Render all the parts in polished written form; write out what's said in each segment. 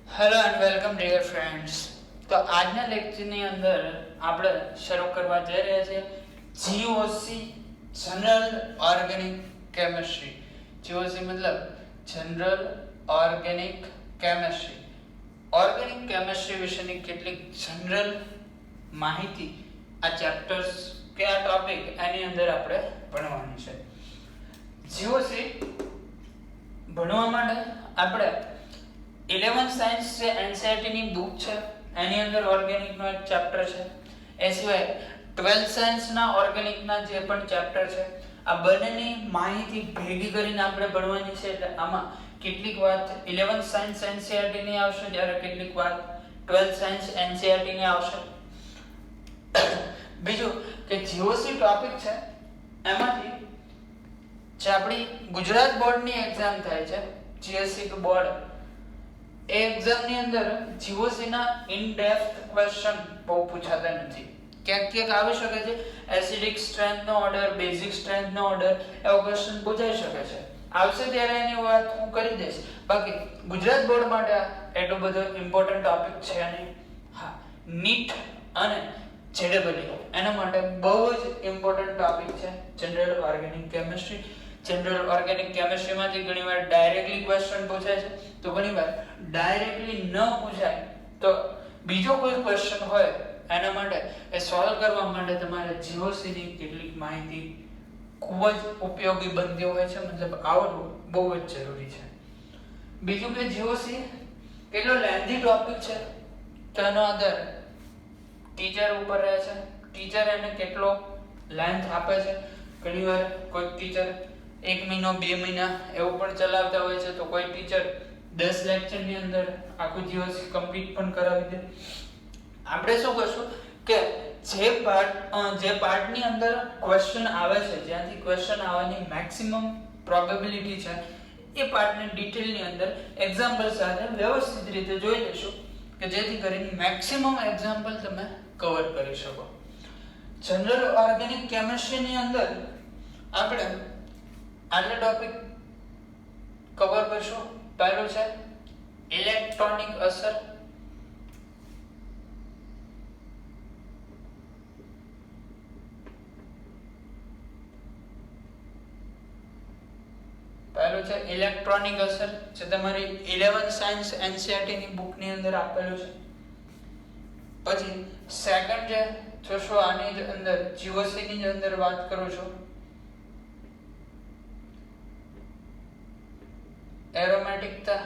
Hello and welcome dear friends. તો આજના લેક્ચરની અંદર આપણે શરૂ કરવા જઈ રહ્યા છીએ GOC general organic chemistry. GOC મતલબ general organic chemistry. Organic chemistry વિશેની કેટલીક જનરલ માહિતી આ ચેપ્ટર્સ કે આ ટોપિક એની અંદર આપણે ભણવાની છે. જીઓસી ભણવા માટે આપણે 11 સાયન્સ જે એનસીઈઆરટી ની બુક છે એની અંદર ઓર્ગેનિક નો એક ચેપ્ટર છે. એ સિવાય 12 સાયન્સ ના ઓર્ગેનિક ના જે પણ ચેપ્ટર છે આ બંનેની માહિતી ભેગી કરીને આપણે ભણવાની છે. એટલે આમાં કેટલીક વાત 11 સાયન્સ એનસીઈઆરટી ની આવશે, જ્યારે કેટલીક વાત 12 સાયન્સ એનસીઈઆરટી ની આવશે. બીજું કે જીઓસી ટોપિક છે એમાંથી જે આપણી ગુજરાત બોર્ડની એક્ઝામ થાય છે જીએસસી બોર્ડ, એ એક્ઝામ ની અંદર જીઓસી ના ઇન ડેપ્થ ક્વેશ્ચન બહુ પૂછાતા નથી. ક્યાંક ક્યાંક આવી શકે છે એસિડિક સ્ટ્રેન્થ નો ઓર્ડર, બેઝિક સ્ટ્રેન્થ નો ઓર્ડર, એવો ક્વેશ્ચન પૂછાઈ શકે છે. આવશે ત્યારે એની વાત હું કરી દઈશ. બાકી ગુજરાત બોર્ડ માટે એટલો બધો ઇમ્પોર્ટન્ટ ટોપિક છે નહીં. હા, નીટ અને જેડબલઈ એના માટે બહુ જ ઇમ્પોર્ટન્ટ ટોપિક છે general organic chemistry. General organic કેમિસ્ટ્રીમાંથી ઘણીવાર ડાયરેક્ટલી ક્વેશ્ચન પૂછાય છે, તો ઘણીવાર ડાયરેક્ટલી ન પૂછાય તો બીજો કોઈ ક્વેશ્ચન હોય એના માટે એ સોલ્વ કરવા માટે તમારે જીઓસી ની કેટલીક માહિતી ખૂબ જ ઉપયોગી બનતી હોય છે, મતલબ આવડવું બહુ જ જરૂરી છે. બીજું કે જીઓસી કેટલો લેન્ધી ટોપિક છે તો એનો આધાર ટીચર ઉપર રહે છે. ટીચર એને કેટલો લેન્થ આપે છે. ઘણીવાર કોઈ ટીચર 1 મહિનો 2 મહિના એવું પણ ચલાવતા હોય છે, તો કોઈ ટીચર 10 લેક્ચર ની અંદર આખું જીઓસી કમ્પ્લીટ પણ કરાવી દે. આપણે શું કરશું કે જે પાર્ટની અંદર ક્વેશ્ચન આવે છે, જ્યાંથી ક્વેશ્ચન આવવાની મેક્સિમમ પ્રોબેબિલિટી છે, એ પાર્ટને ડિટેલની અંદર એક્ઝામ્પલ સાથે વ્યવસ્થિત રીતે જોઈ લેશું કે જેથી કરીને મેક્સિમમ એક્ઝામ્પલ તમે કવર કરી શકો. જનરલ ઓર્ગેનિક કેમિસ્ટ્રીની અંદર આપણે આટલા ટોપિક કવર કરશું. પહેલું છે ઇલેક્ટ્રોનિક અસર. પહેલું છે ઇલેક્ટ્રોનિક અસર, જે તમારી 11 સાયન્સ એનસીઈઆરટી ની બુક ની અંદર આપેલું છે. પછી સેકન્ડ છે, જોશો આની જ અંદર જીઓસી ની જ અંદર વાત કરું છું, એરોમેટિકતા,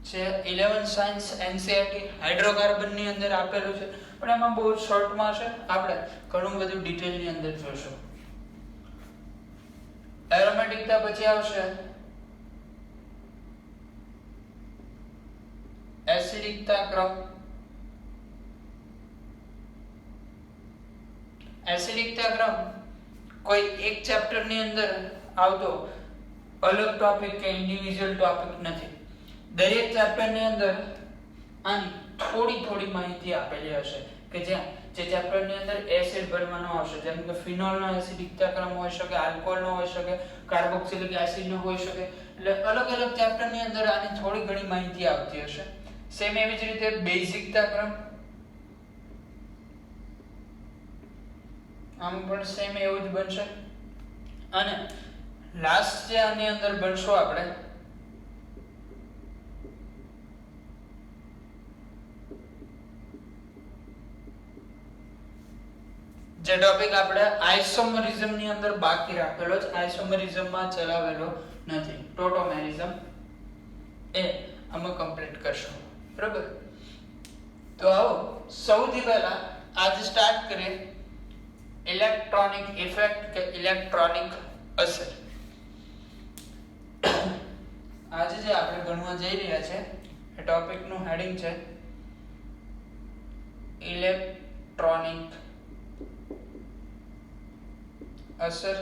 જે 11 સાયન્સ એનસીઈઆરટી હાઇડ્રોકાર્બન ની અંદર આપેલું છે, પણ એમાં બહુ શોર્ટમાં છે, આપણે ઘણું બધું ડિટેલ ની અંદર જોશું. એરોમેટિકતા પછી આવશે એસિડિકતા ક્રમ. એસિડિકતા ક્રમ કોઈ એક ચેપ્ટર ની અંદર આવતો અલગ ટોપિક કે ઇન્ડિવિડ્યુઅલ ટોપિક નથી. દરેક ચેપ્ટર ની અંદર આની થોડી માહિતી આપેલી હશે કે જ્યાં જે ચેપ્ટર ની અંદર એસિડ ભરવાનો આવશે, જેમ કે ફિનોલ નો એસિડિકતા ક્રમ હોઈ શકે, આલ્કોહોલ નો હોઈ શકે, કાર્બોક્સિલિક એસિડ નો હોઈ શકે. એટલે અલગ ચેપ્ટર ની અંદર આની થોડી ઘણી માહિતી આવતી હશે. સેમ એવી જ રીતે બેઝિકતા ક્રમ, આમ પણ સેમ એવું જ બનશે. અને લાસ્ટ જે આની અંદર બનશો આપણે જે ટોપિક આપણે આઇસોમરિઝમ ની અંદર બાકી રાખેલો છે, આઇસોમરિઝમ માં ચલાવેલો નથી, ટોટોમેરિઝમ, એ અમે કમ્પ્લીટ કરશું. બરાબર? તો આવો સૌથી પહેલા આજે સ્ટાર્ટ કરીએ ઇલેક્ટ્રોનિક ઇફેક્ટ કે ઇલેક્ટ્રોનિક અસર. આજે જે આપણે ભણવા જઈ રહ્યા છે એ ટોપિક નું હેડિંગ છે ઇલેક્ટ્રોનિક અસર.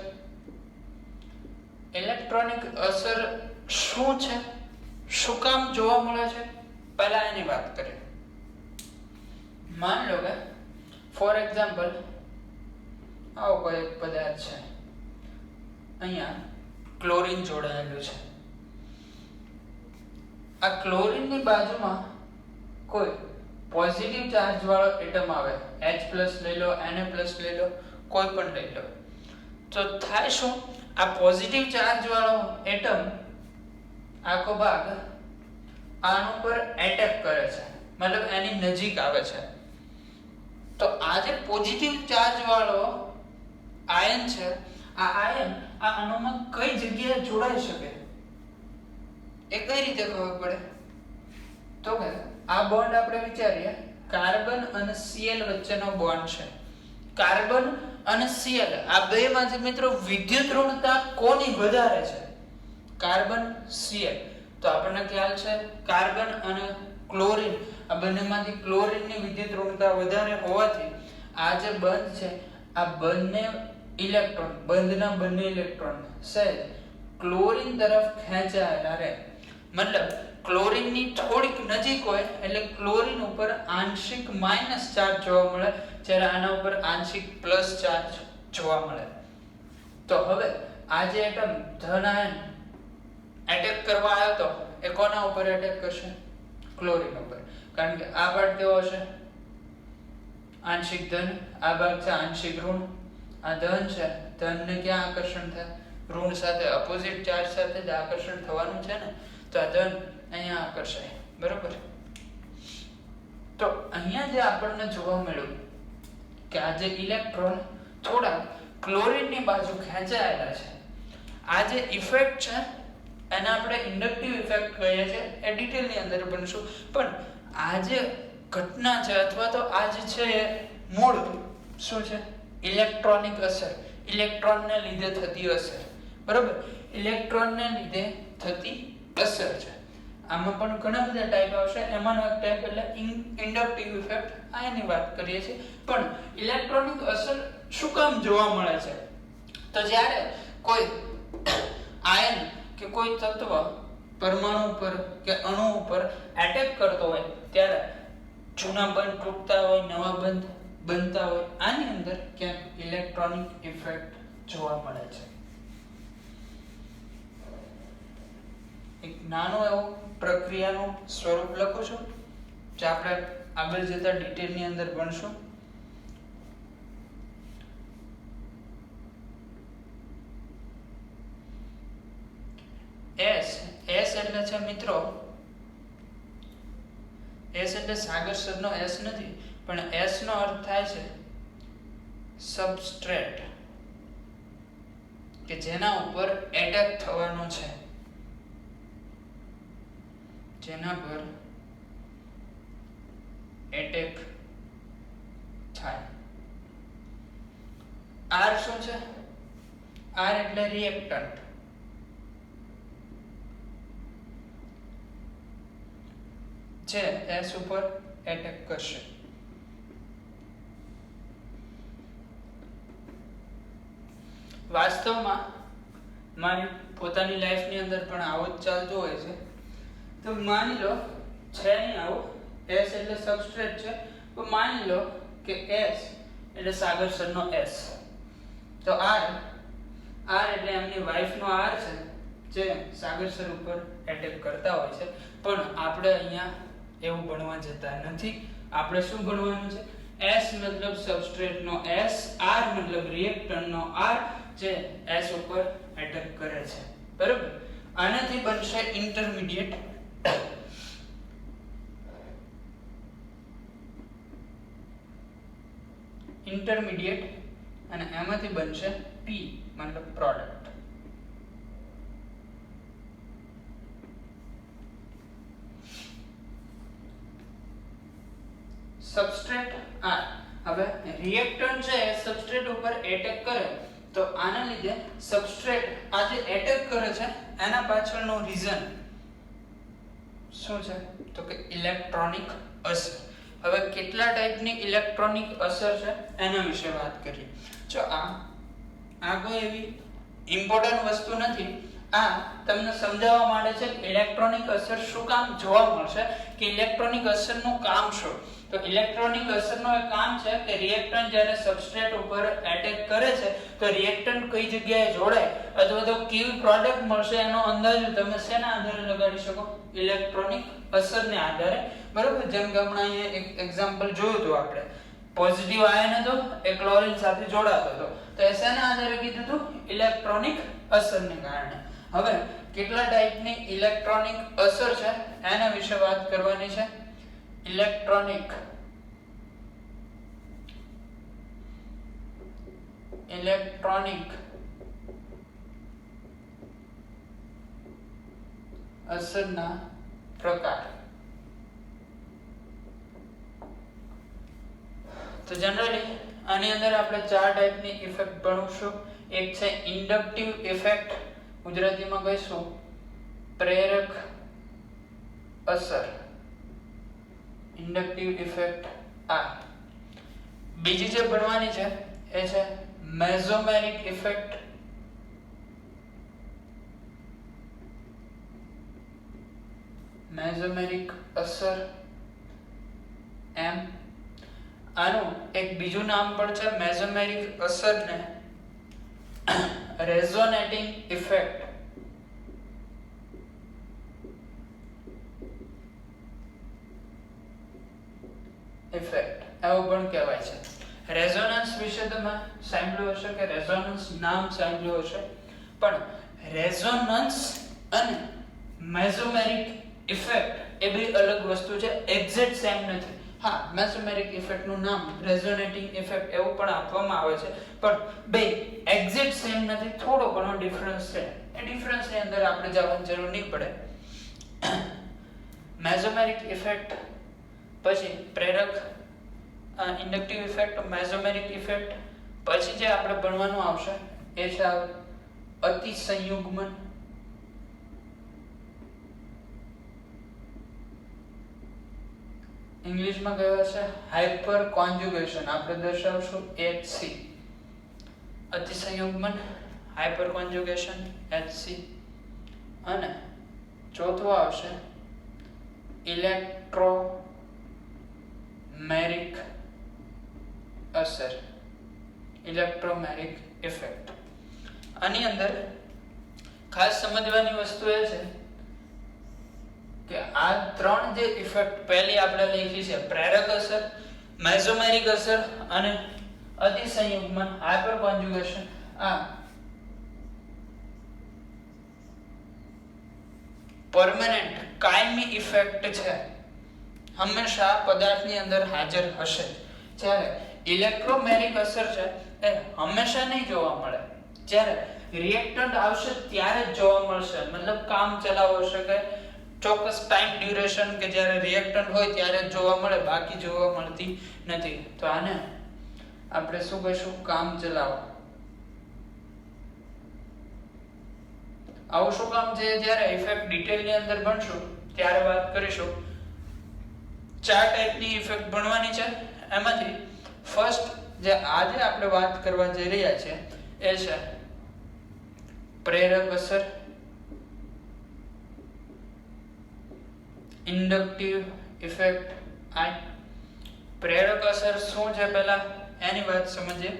ઇલેક્ટ્રોનિક અસર શું છે, શું કામ જોવા મળે છે, પહેલા એની વાત કરીએ. માન લો કે ફોર એક્ઝામ્પલ આવો કોઈ એક પદાર્થ છે, અહીંયા ક્લોરીન જોડાયેલું છે. આ ક્લોરીનની બાજુમાં કોઈ પોઝિટિવ ચાર્જ વાળો એટમ આવે, H+ લઈ લો, Na+ લઈ લો, કોઈ પણ લઈ લો, તો થાય શું, આ પોઝિટિવ ચાર્જ વાળો એટમ આખો ભાગ આનો પર એટેક કરે છે, મતલબ એની નજીક આવે છે. તો આ જે પોઝિટિવ ચાર્જ વાળો આયન છે, આ આયન આ અણુમાં કઈ જગ્યાએ જોડાઈ શકે એ કઈ રીતે ખબર પડે? તો કે આ બોન્ડ આપણે વિચારીએ, કાર્બન અને Cl વચ્ચેનો બોન્ડ છે. કાર્બન અને Cl આ બેમાંથી મિત્રો વિદ્યુત ઋણતા કોની વધારે છે? Carbon Cl. તો આપણને ખ્યાલ છે કાર્બન અને ક્લોરીન આ બંનેમાંથી ક્લોરીનની વિદ્યુત ઋણતા વધારે હોવાથી આ જે બંધ છે આ બંને ઇલેક્ટ્રોન, બંધના બંને ઇલેક્ટ્રોન સહેજ ક્લોરીન તરફ ખેંચાયેલા રહે. મતલબ ક્લોરીનની થોડીક નજીક હોય એટલે ક્લોરીન ઉપર આંશિક માઇનસ ચાર્જ જોવા મળે, જ્યારે આના ઉપર આંશિક પ્લસ ચાર્જ જોવા મળે. તો હવે આ જે એટમ ધન આયન એટેક કરવા આવ્યો તો એ કોના ઉપર એટેક કરશે? ક્લોરીન ઉપર. કારણ કે આ ભાગ કેવો હશે? આંશિક ધન, આ ભાગ છે આંશિક ઋણ. આ ધન છે, ધનને ક્યાં આકર્ષણ થાય? ઋણ સાથે, અપોઝિટ ચાર્જ સાથે જ આકર્ષણ થવાનું છે ને, તો આ ધન અહીંયા આકર્ષાય, બરોબર? તો અહીંયા જે આપણને જોવા મળ્યું કે આ જે ઇલેક્ટ્રોન થોડા ક્લોરીનની બાજુ ખેંચાયેલા છે, આ જે ઇફેક્ટ છે એને આપણે ઇન્ડક્ટિવ ઇફેક્ટ કહીએ છીએ, એ ડિટેલની અંદર ભણશું. પણ આ જે ઘટના છે અથવા તો આ જે છે એ મૂળ શું છે? ઇલેક્ટ્રોનિક અસર, ઇલેક્ટ્રોનને લીધે થતી અસર, બરોબર? ઇલેક્ટ્રોનને લીધે થતી અસર છે. આમાં પણ ઘણા બધા ટાઈપ આવશે, એમાંનો એક ટાઈપ એટલે ઇન્ડક્ટિવ ઇફેક્ટ, આ એની વાત કરીએ છીએ. પણ ઇલેક્ટ્રોનિક અસર શું કામ જોવા મળે છે? તો જ્યારે કોઈ આયન કે કોઈ તત્વ પરમાણુ ઉપર કે અણુ ઉપર એટેક કરતો હોય ત્યારે જૂના બંધ તૂટતા હોય, નવા બંધ બનતા હોય, આની અંદર ક્યાંક ઇલેક્ટ્રોનિક ઇફેક્ટ જોવા મળે છે. એક નાનો એવો પ્રક્રિયાનું સ્વરૂપ લખું છું જે આપણે આગળ જતા ડિટેલની અંદર ભણશું. S એટલે છે મિત્રો, S એટલે સાગર સરનો S નથી, પણ S નો અર્થ થાય છે સબસ્ટ્રેટ, કે જેના ઉપર એટેક થવાનો છે, જેના પર એટેક થાય. R શું છે? R એટલે રિએક્ટન્ટ, જે S ઉપર એટેક કરશે. વાસ્તવમાં મારી પોતાની લાઈફની અંદર પણ આવું જ ચાલતું હોય છે. તો માની લો છે નહીં આવું, S એટલે સબસ્ટ્રેટ છે, તો માની લો કે S એટલે સાગર સરનો S, તો R એટલે એમની વાઈફનો R છે, જે સાગર સર ઉપર એટેક કરતા હોય છે. પણ આપણે અહીંયા એવું ભણવા જતા નથી. આપણે શું ભણવાનું છે? S મતલબ સબસ્ટ્રેટનો S, R મતલબ રિએક્ટન્ટનો R, જે S ઉપર એટેક કરે છે, બરાબર? આનાથી બનશે ઇન્ટરમીડિયેટ, અને એમાંથી બનશે P મતલબ પ્રોડક્ટ. Substrate R. હવે રિએક્ટન્ટ છે સબસ્ટ્રેટ ઉપર એટેક કરે, તો આના લીધે સબસ્ટ્રેટ આ જે એટેક કરે છે એના પાછળનો રીઝન શું છે? તો કે ઇલેક્ટ્રોનિક અસર. હવે કેટલા ટાઈપની ઇલેક્ટ્રોનિક અસર છે એના વિશે વાત કરીએ. જો આ કોઈ એવી ઇમ્પોર્ટન્ટ વસ્તુ નથી, આ તમને સમજાવવા માંડે છે કે ઇલેક્ટ્રોનિક અસર શું કામ જોવા મળશે, કે ઇલેક્ટ્રોનિક અસરનું કામ શું. તો ઇલેક્ટ્રોનિક અસરનું એક કામ છે કે રિએક્ટન્ટ જ્યારે સબસ્ટ્રેટ ઉપર એટેક કરે છે તો રિએક્ટન્ટ કઈ જગ્યાએ જોડાય અથવા તો કેવી પ્રોડક્ટ મળશે એનો અંદાજ તમે શેના આધારે લગાડી શકો, ઇલેક્ટ્રોનિક અસરને આધારે. બરોબર, જેમ કે હમણાં અહીંયા એક એક્ઝામ્પલ જોયું હતું આપણે, પોઝિટિવ આયન હતો એ ક્લોરીન સાથે જોડાતો હતો, તો એ શેના આધારે કીધું હતું, ઇલેક્ટ્રોનિક અસરને કારણે. હવે કેટલા ટાઈપની ઇલેક્ટ્રોનિક અસર છે એના વિશે વાત કરવાની છે. ઇલેક્ટ્રોનિક અસરના પ્રકાર. તો જનરલી આની અંદર આપણે 4 ટાઈપની ઇફેક્ટ ભણીશું. એક છે ઇન્ડક્ટિવ ઇફેક્ટ, ગુજરાતીમાં કહીશું પ્રેરક અસર, ઇન્ડક્ટિવ ઇફેક્ટ આ. બીજી જે ભણવાની છે એ છે મેસોમેરિક ઇફેક્ટ, મેસોમેરિક અસર એમ. આનું એક બીજું નામ પણ છે મેસોમેરિક અસરને રેઝોનેટિંગ ઇફેક્ટ. એવું પણ કહેવાય છે. રેઝોનન્સ વિશે તમે સાંભળ્યું હશે કે રેઝોનન્સ નામ સાંભળ્યું હશે, પણ રેઝોનન્સ અને મેસોમેરિક ઇફેક્ટ એ બે અલગ વસ્તુ છે, એક્ઝેક્ટ સેમ નથી. હા, મેસોમેરિક ઇફેક્ટ નું નામ રેઝોનેટિંગ ઇફેક્ટ એવું પણ આપવામાં આવે છે, પણ બે એક્ઝેક્ટ સેમ નથી, થોડો ઘણો ડિફરન્સ છે. એ ડિફરન્સ ની અંદર આપણે જવાની જરૂર નહીં પડે. મેસોમેરિક ઇફેક્ટ પછી પ્રેરક ઇન્ડક્ટિવ ઇફેક્ટ, મેસોમેરિક ઇફેક્ટ પછી જે આપણે ભણવાનું આવશે એ છે અતિસંયુગ્મન. ઇંગ્લિશમાં કહેવાય છે હાઇપર કોન્જુગેશન, આપણે દર્શાવશું HC. અતિસંયુગ્મન, હાઇપર કોન્જુગેશન, HC. અને ચોથું આવશે ઇલેક્ટ્રોમેરિક અસર, ઇલેક્ટ્રોમેરિક ઇફેક્ટ. આની અંદર ખાસ સમજવાની વસ્તુ એ છે કે આ ત્રણ જે ઇફેક્ટ પહેલી આપણે લખી છે પ્રેરક અસર, મેસોમેરિક અસર અને અતિસંયુગ્મન, હાઇપર કોન્જુગેશન, આ પરમેનન્ટ કાયમી ઇફેક્ટ છે, હંમેશા પદાર્થની અંદર હાજર હશે. જ્યારે ઇલેક્ટ્રોમેરિક અસર છે એ હંમેશા નહીં જોવા મળે, જ્યારે રિએક્ટન્ટ આવશે ત્યારે જ જોવા મળશે. મતલબ કામ ચલાવ હશે કે ચોક્કસ ટાઈમ ડ્યુરેશન કે જ્યારે રિએક્ટન્ટ હોય ત્યારે જ જોવા મળે, બાકી જોવા મળતી નથી. તો આને આપણે શું કહીશું, કામ ચલાવ. આવું શું કામ છે, જ્યારે ઇફેક્ટ ડિટેલની અંદર ભણશું ત્યારે વાત કરીશું. 4 ટાઈપની ઇફેક્ટ ભણવાની છે. એમાંથી ફર્સ્ટ જે આજે આપણે વાત કરવા જઈ રહ્યા છે એ છે પ્રેરક અસર, ઇન્ડક્ટિવ ઇફેક્ટ. આ પ્રેરક અસર શું છે પહેલા એની વાત સમજીએ.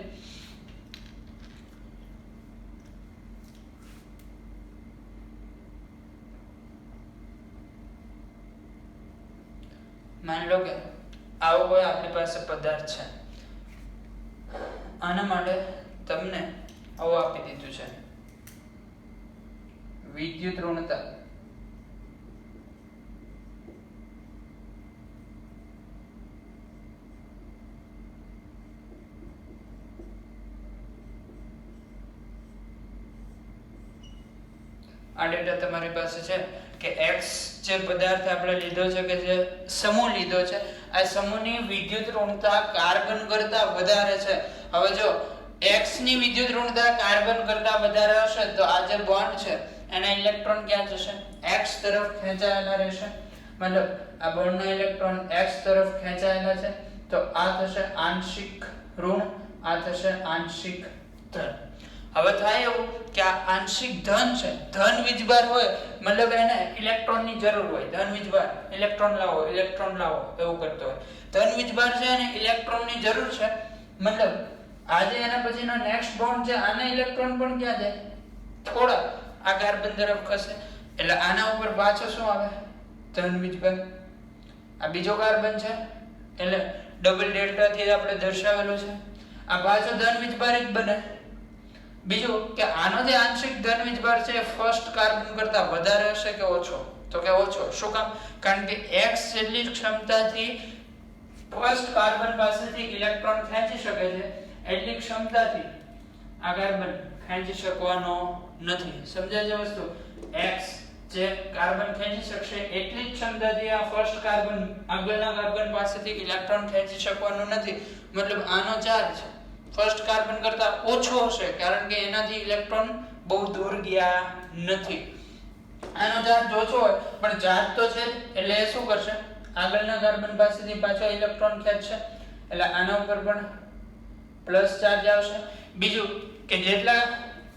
માની લો કે આવો કોઈ આપણી પાસે પદાર્થ છે, આના માટે તમને આવું આપી દીધું છે વિદ્યુત ઋણતા. આ ડેટા તમારી પાસે છે કે x જે પદાર્થ આપણે લીધો છે કે જે સમૂહ લીધો છે, આ સમૂહની વિદ્યુત ઋણતા કાર્બન કરતા વધારે છે. હવે જો x ની વિદ્યુત ઋણતા કાર્બન કરતા વધારે હશે તો આ જે બોન્ડ છે એના ઇલેક્ટ્રોન ક્યાં જશે, x તરફ ખેંચાયેલા રહેશે. મતલબ આ બોન્ડના ઇલેક્ટ્રોન x તરફ ખેંચાયેલા છે, તો આ થશે આંશિક ઋણ, આ થશે આંશિક ધન. હવે થાય એવું કે આ આંશિક ધન છે, ધન વીજભાર હોય મતલબ એને ઇલેક્ટ્રોનની જરૂર હોય, ધન વીજભાર ઇલેક્ટ્રોન લાવો એવું કરતો હોય, ધન વીજભાર છે અને ઇલેક્ટ્રોનની જરૂર છે મતલબ આજે એના પછીનો નેક્સ્ટ બોન્ડ છે આને ઇલેક્ટ્રોન પણ ક્યાં જાય થોડા આ કાર્બન તરફ ખસે એટલે આના ઉપર પાછો શું આવે ધન વીજભાર, આ બીજો કાર્બન છે એટલે ડબલ ડેલ્ટા થી આપણે દર્શાવેલું છે, આ પાછો ધન વીજભાર જ બને। બીજું કે આનો જે આંશિક ધન વીજભાર છે એ ફર્સ્ટ કાર્બન કરતા વધારે હશે કે ઓછો, તો કે ઓછો। શું કામ? કારણ કે x જેટલી ક્ષમતાથી ફર્સ્ટ કાર્બન પાસેથી ઇલેક્ટ્રોન ખેંચી શકે છે એટલી ક્ષમતાથી આ કાર્બન ખેંચી શકવાનો નથી। સમજાય છે વસ્તુ? x જે કાર્બન ખેંચી શકશે એટલી જ ક્ષમતાથી આ ફર્સ્ટ કાર્બન આગળના કાર્બન પાસેથી ઇલેક્ટ્રોન ખેંચી શકવાનો નથી, મતલબ આનો ચાર્જ ફર્સ્ટ કાર્બન કરતા ઓછો હશે કારણ કે એનાથી ઇલેક્ટ્રોન બહુ દૂર ગયા નથી। આનો ચાર્જ ઓછો હોય પણ ચાર્જ તો છે એટલે એ શું કરશે આગળના કાર્બન પાસેથી પાછો ઇલેક્ટ્રોન ખેંચશે એટલે આના ઉપર પણ પ્લસ ચાર્જ આવશે। બીજું કે જેટલા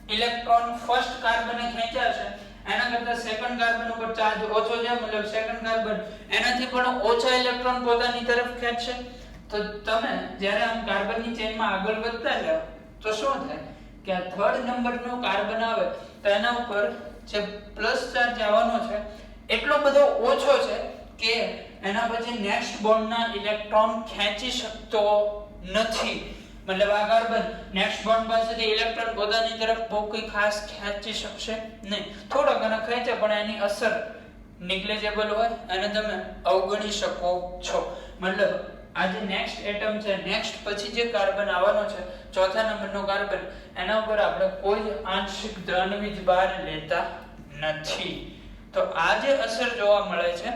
ઇલેક્ટ્રોન ફર્સ્ટ કાર્બને ખેંચ્યા છે એના કરતા સેકન્ડ કાર્બન ઉપર ચાર્જ ઓછો છે મતલબ સેકન્ડ કાર્બન એનાથી પણ ઓછા ઇલેક્ટ્રોન પોતાની તરફ ખેંચશે। તો તમે જ્યારે આમ કાર્બનની ચેનમાં આગળ વધતા જાઓ તો શું થાય કે આ થર્ડ નંબરનો કાર્બન આવે તો એના ઉપર જે પ્લસ ચાર્જ આવવાનો છે એટલો બધો ઓછો છે કે એના પછી નેક્સ્ટ બોન્ડના ઇલેક્ટ્રોન ખેંચી શકતો નથી, મતલબ આ કાર્બન નેક્સ્ટ બોન્ડ પાસેથી ઇલેક્ટ્રોન પોતાની તરફ બહુ કોઈ ખાસ ખેંચી શકશે નહીં, થોડા ઘણા ખેંચે પણ એની અસર નિગ્લેજેબલ હોય અને તમે અવગણી શકો છો। મતલબ આ જે નેક્સ્ટ એટમ છે નેક્સ્ટ પછી જે કાર્બન આવવાનો છે ચોથા નંબરનો કાર્બન એના ઉપર આપણે કોઈ આંશિક ધન વીજભાર લેતા નથી। તો આ જે અસર જોવા મળે છે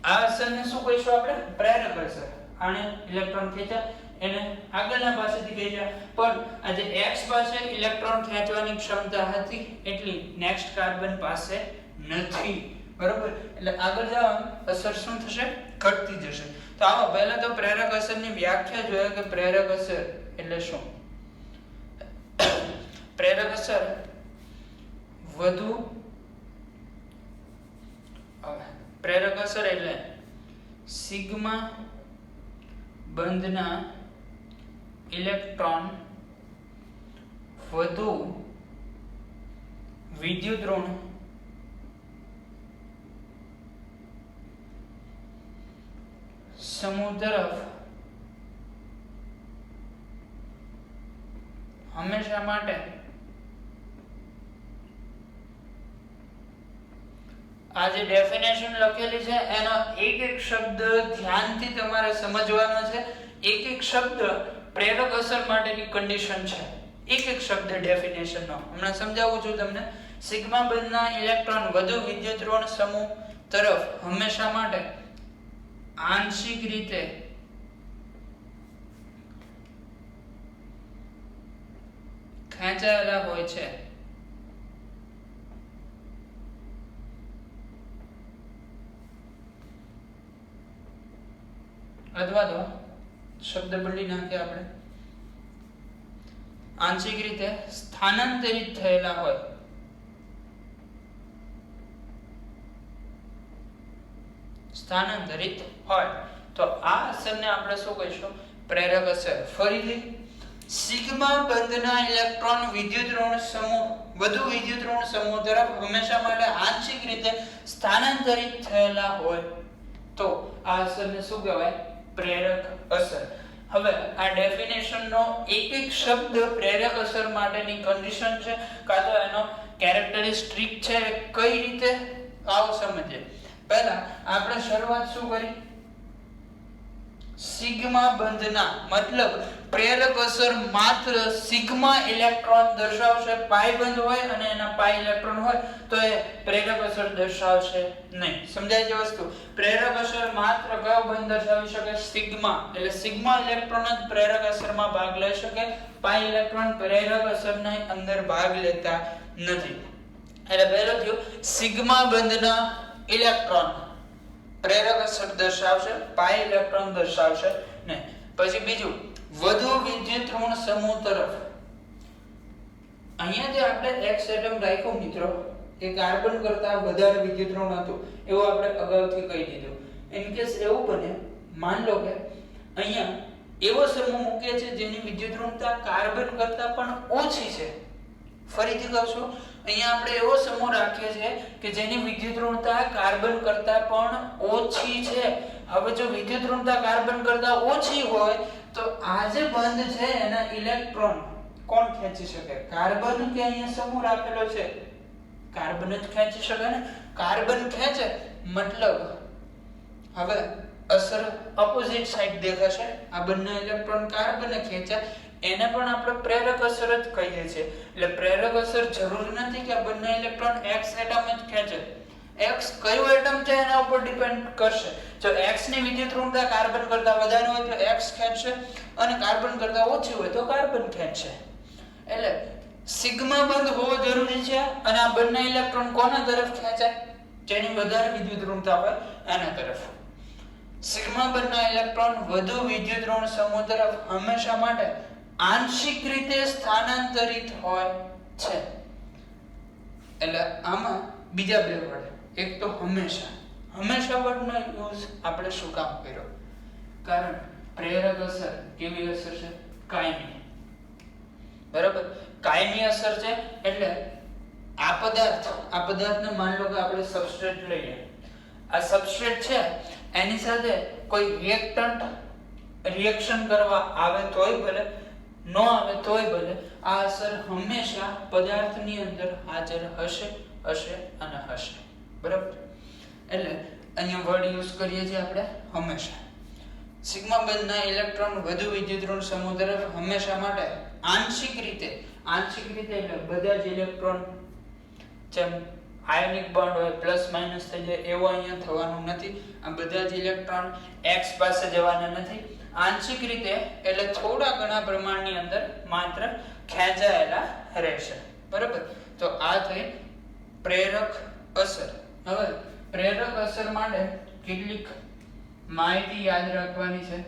આ અસરને શું કહીશું આપણે પ્રેરક અસર। આને ઇલેક્ટ્રોન ખેંચ્યા એને આગળના પાસેથી ખેંચ્યા પણ આ જે x પાસે ઇલેક્ટ્રોન ખેંચવાની ક્ષમતા હતી એટલી નેક્સ્ટ કાર્બન પાસે નથી, બરોબર? એટલે આગળ જવામાં અસર શું થશે ઘટતી જશે। તો આવો પહેલા તો પ્રેરક અસરની વ્યાખ્યા જોઈએ કે પ્રેરક અસર એટલે શું। પ્રેરક અસર પ્રેરક અસર એટલે સિગ્મા બંધના ઇલેક્ટ્રોન વધુ વિદ્યુત ઋણ સમૂહ તરફ હંમેશા માટે આ જે ડેફિનેશન લખેલી છે એનો એક એક શબ્દ ધ્યાનથી તમારે સમજવાનો છે। એક એક શબ્દ પ્રેરક અસર માટેની કન્ડિશન છે, એક એક શબ્દ ડેફિનેશનનો હમણાં સમજાવું છું તમને। સિગ્મા બંધના ઇલેક્ટ્રોન વધુ વિદ્યુત ઋણ સમૂહ તરફ હંમેશા માટે આંશિક રીતે ખેંચાયેલા હોય છે। અથવા તો શબ્દ બદલી નાખીએ આપણે, આંશિક રીતે સ્થાનાંતરિત થયેલા હોય। સ્થાનાંતરિત હોય તો આ અસરને આપણે શું કહીશું પ્રેરક અસર। ફરીથી સિગ્મા બંધના ઇલેક્ટ્રોન વિદ્યુત ઋણ સમૂહ વધુ વિદ્યુત ઋણ સમૂહ તરફ હંમેશા માટે આંશિક રીતે સ્થાનાંતરિત થયેલા હોય તો આ અસરને શું કહેવાય પ્રેરક અસર। હવે આ ડેફિનેશનનો એક એક શબ્દ પ્રેરક અસર માટેની કન્ડિશન છે કાં તો એનો કેરેક્ટરિસ્ટિક છે, કઈ રીતે આવો સમજીએ। પહેલા આપણે શરૂઆત શું કરી સિગ્મા બંધના મતલબ પ્રેરક અસર માત્ર સિગ્મા ઇલેક્ટ્રોન દર્શાવશે, પાઈ બંધ હોય અને એના પાઈ ઇલેક્ટ્રોન હોય તો એ પ્રેરક અસર દર્શાવશે નહીં। સમજાય છે વસ્તુ? પ્રેરક અસર માત્ર કયો બંધ દર્શાવી શકે સિગ્મા, એટલે સિગ્મા ઇલેક્ટ્રોન જ પ્રેરક અસરમાં ભાગ લઈ શકે, પાઈ ઇલેક્ટ્રોન પ્રેરક અસરની અંદર ભાગ લેતા નથી। એટલે પહેલું થયું સિગ્મા બંધના ઇલેક્ટ્રોન પ્રેરક અસર દર્શાવશે, પાઈ ઇલેક્ટ્રોન દર્શાવશે નહીં। પછી બીજું વધુ વિદ્યુત ઋણ સમૂહ તરફ અહીંયા જે આપણે x એટમ રાખ્યો મિત્રો એ કાર્બન કરતા વધારે વિદ્યુતઋણ હતું એવું આપણે અગાઉથી કહી દીધું. ઇન કેસ એવું બને માન લો કે અહીંયા એવો સમૂહ મૂકે છે જેની વિદ્યુતઋણતા કાર્બન કરતા પણ ઓછી છે. ફરીથી કહું છું, અહીંયા આપણે એવો સમૂહ રાખીએ છીએ કે જેની વિદ્યુતઋણતા કાર્બન કરતા પણ ઓછી છે. હવે જો વિદ્યુતઋણતા કાર્બન કરતા ઓછી હોય તો આ જે બંધ છે એના ઇલેક્ટ્રોન કોણ ખેંચી શકે? કાર્બન કે અહીંયા સમૂહ રાખેલો છે કાર્બન જ ખેંચી શકે ને. કાર્બન ખેંચે મતલબ હવે અસર ઓપોઝિટ સાઈડ દેખાશે. આ બંને ઇલેક્ટ્રોન કાર્બન ખેંચે એને પણ આપણે પ્રેરક અસર જ કહીએ છીએ. એટલે પ્રેરક અસર જરૂરી નથી કે આ બંને ઇલેક્ટ્રોન x એટમ જ ખેંચે. x કયો એટમ છે એના ઉપર ડિપેન્ડ કરશે. જો x ની વિદ્યુતઋણતા કાર્બન કરતા વધારે હોય તો x ખેંચશે અને કાર્બન કરતા ઓછી હોય તો કાર્બન ખેંચશે. એટલે સિગ્મા બંધ હોવો જરૂરી છે અને આ બંને ઇલેક્ટ્રોન કોના તરફ ખેંચાય? જેની વધારે વિદ્યુતઋણતા હોય એના તરફ. સિગ્મા બંધના ઇલેક્ટ્રોન વધુ વિદ્યુતઋણ સમૂહ તરફ હંમેશા માટે આંશિક રીતે સ્થાનાંતરિત હોય છે. એટલે આમાં બીજા બે વર્ડ, એક તો હંમેશા. હંમેશા વર્ડનો યુઝ આપણે શું કામ કર્યો? કારણ પ્રેરક અસર કેવી અસર છે? કાયમી. બરાબર, કાયમી અસર છે. એટલે આ પદાર્થને માની લો કે આપણે સબસ્ટ્રેટ લઈએ. આ સબસ્ટ્રેટ છે એની સાથે કોઈ રિએક્ટન્ટ રિએક્શન કરવા આવે તોય ભલે, ન આવે તોય ભલે, આ અસર હંમેશા પદાર્થની અંદર હાજર હશે અને હશે. બરાબર, એટલે અહીંયા વર્ડ યુઝ કરીએ છીએ આપણે હંમેશા. સિગ્મા બંધના ઇલેક્ટ્રોન વધુ વિદ્યુતઋણ સમૂહ તરફ હંમેશા માટે આંશિક રીતે એટલે બધા જ ઇલેક્ટ્રોન જેમ આયોનિક બોન્ડ હોય પ્લસ માઇનસ થઈ જાય એવું અહીંયા થવાનું નથી. આ બધા જ ઇલેક્ટ્રોન x પાસે જવાના નથી. આંશિક રીતે એટલે થોડા ઘણા પ્રમાણની અંદર માત્ર ખેંચાયેલા રહેશે. બરાબર, તો આ થઈ પ્રેરક અસર. હવે પ્રેરક અસર માટે કેટલીક માહિતી યાદ રાખવાની છે.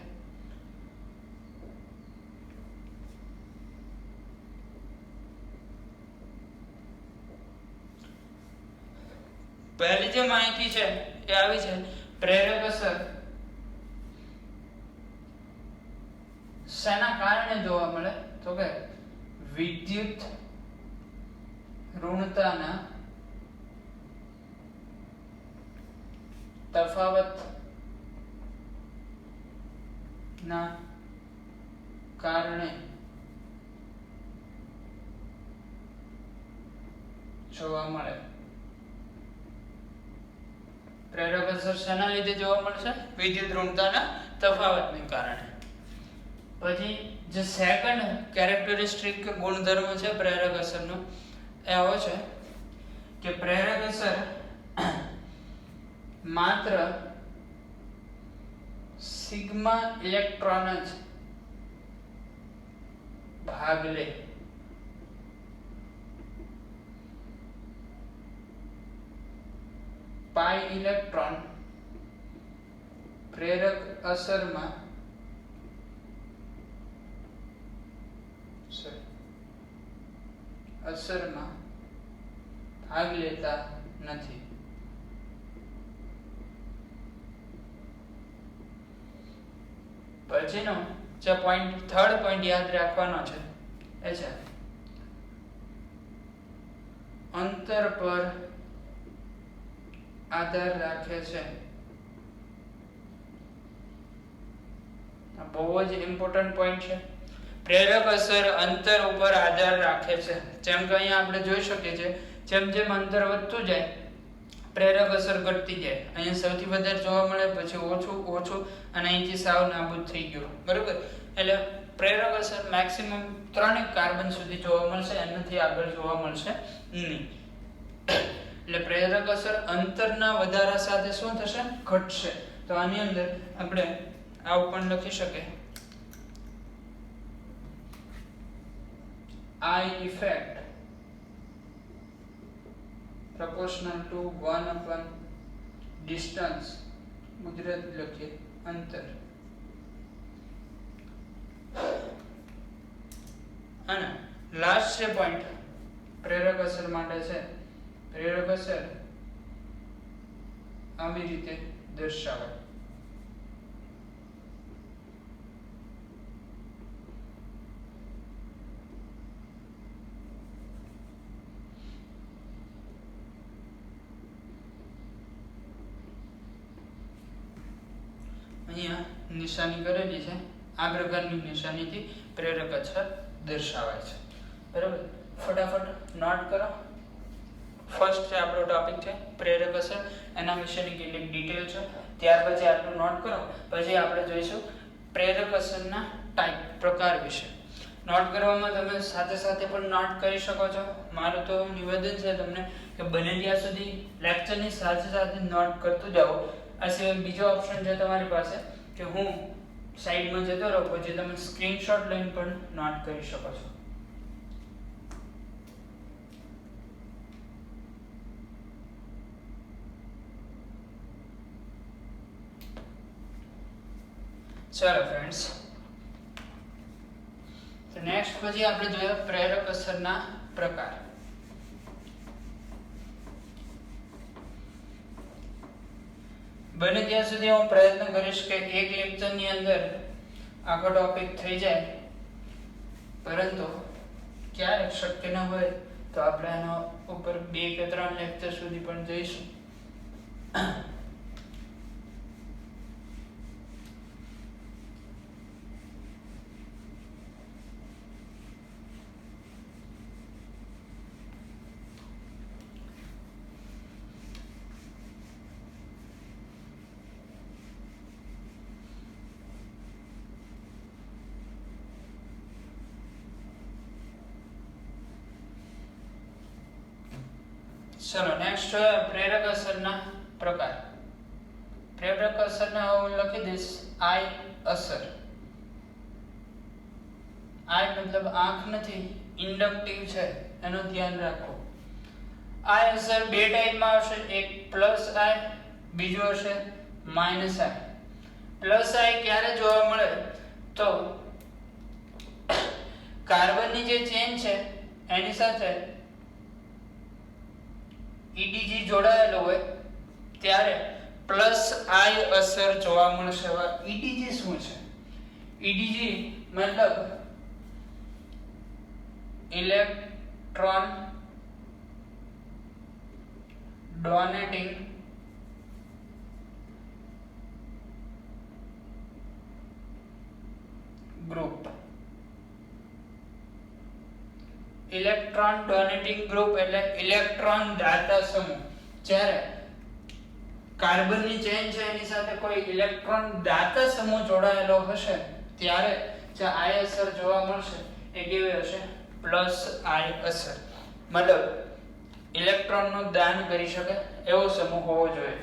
પહેલી જે માહિતી છે એ આવી છે, પ્રેરક અસર શેના કારણે જોવા મળે? તો કે વિદ્યુત ઋણતાના તફાવત ના કારણે જોવા મળે. પ્રેરક અસર શેના લીધે જોવા મળશે? વિદ્યુત ઋણતાના તફાવતને કારણે. પછી જે સેકન્ડ કેરેક્ટરિસ્ટિક ગુણધર્મ છે પ્રેરક અસરનો એ આવો છે કે પ્રેરક અસર માત્ર સિગ્મા ઇલેક્ટ્રોન જ ભાગ લે. પાઈ ઇલેક્ટ્રોન પ્રેરક અસરમાં ભાગ લેતા નથી. પછીનો જે થર્ડ પોઈન્ટ યાદ રાખવાનો છે એ છે અંતર પર આધાર રાખે છે. બહુ જ ઇમ્પોર્ટન્ટ પોઈન્ટ છે. પ્રેરક અસર અંતર ઉપર આધાર રાખે છે. જેમ કે અહીંયા આપણે જોઈ શકીએ છીએ જેમ જેમ અંતર વધતું જાય પ્રેરક અસર ઘટતી જાય. અહીંયા સૌથી વધારે જોવા મળે, પછી ઓછું અને અહીંથી સાવ નાબૂદ થઈ ગયું. બરોબર, એટલે પ્રેરક અસર મેક્સિમમ 3 કાર્બન સુધી જોવા મળશે, એનાથી આગળ જોવા મળશે નહીં. એટલે પ્રેરક અસર અંતરના વધારા સાથે શું થશે? ઘટશે. તો આની અંદર આપણે આવું પણ લખી શકીએ, I effect proportional to 1 upon distance. Gujarat લખીએ અંતર. અને લાસ્ટ છે પોઈન્ટ પ્રેરક અસર માટે છે પ્રેરક અસર આવી રીતે દર્શાવાય. અહીંયા નિશાની કરેલી છે. આ પ્રકારની નિશાનીથી પ્રેરક અસર દર્શાવાય છે. બરાબર, ફટાફટ નોટ કરો. ફર્સ્ટ છે આપણો ટોપિક છે પ્રેરક અસર, એના વિશેની કેટલીક ડિટેલ છે. ત્યાર પછી આટલું નોટ કરો. પછી આપણે જોઈશું પ્રેરક અસરના ટાઈપ, પ્રકાર વિશે. નોટ કરવામાં તમે સાથે સાથે પણ નોટ કરી શકો છો. મારું તો નિવેદન છે તમને કે બને ત્યાં સુધી લેક્ચરની સાથે સાથે નોટ કરતું જાઓ. આ સિવાય બીજો ઓપ્શન છે તમારી પાસે કે હું સાઈડમાં જતો રહું, પછી તમે સ્ક્રીનશોટ લઈને પણ નોટ કરી શકો છો. ચલો ફ્રેન્ડ્સ, તો નેક્સ્ટ પછી આપણે જોઈએ પ્રેરક અસરના પ્રકાર. બને ત્યાં સુધી હું પ્રયત્ન કરીશ કે એક લેક્ચરની અંદર આખો ટોપિક થઈ જાય, પરંતુ ક્યારેક શક્ય ન હોય તો આપણે એનો ઉપર 2 કે 3 લેક્ચર સુધી પણ જઈશું. ચલો નેક્સ્ટ પ્રેરક અસરના પ્રકાર. પ્રેરક અસરના હું લખી દઈશ આઈ અસર. આઈ મતલબ આંખ નથી, ઇન્ડક્ટિવ છે, એનું ધ્યાન રાખો. આઈ અસર બે ટાઈપમાં આવશે, એક પ્લસ આઈ, બીજું હશે માઇનસ આઈ. પ્લસ આઈ ક્યારે જોવા મળે તો કાર્બનની જે ચેન છે એની સાથે EDG જોડાયેલો હોય ત્યારે પ્લસ આઈ અસર જોવા મળશે. EDG શું છે? EDG મતલબ electron donating group. Electron donating group એટલે ઇલેક્ટ્રોન દાતા સમૂહ. જ્યારે કાર્બનની ચેન છે એની સાથે કોઈ ઇલેક્ટ્રોન દાતા સમૂહ જોડાયેલો હશે ત્યારે જે આઈ અસર જોવા મળશે એ કેવી હશે? પ્લસ આઈ અસર. મતલબ ઇલેક્ટ્રોનનું દાન કરી શકે એવો સમૂહ હોવો જોઈએ.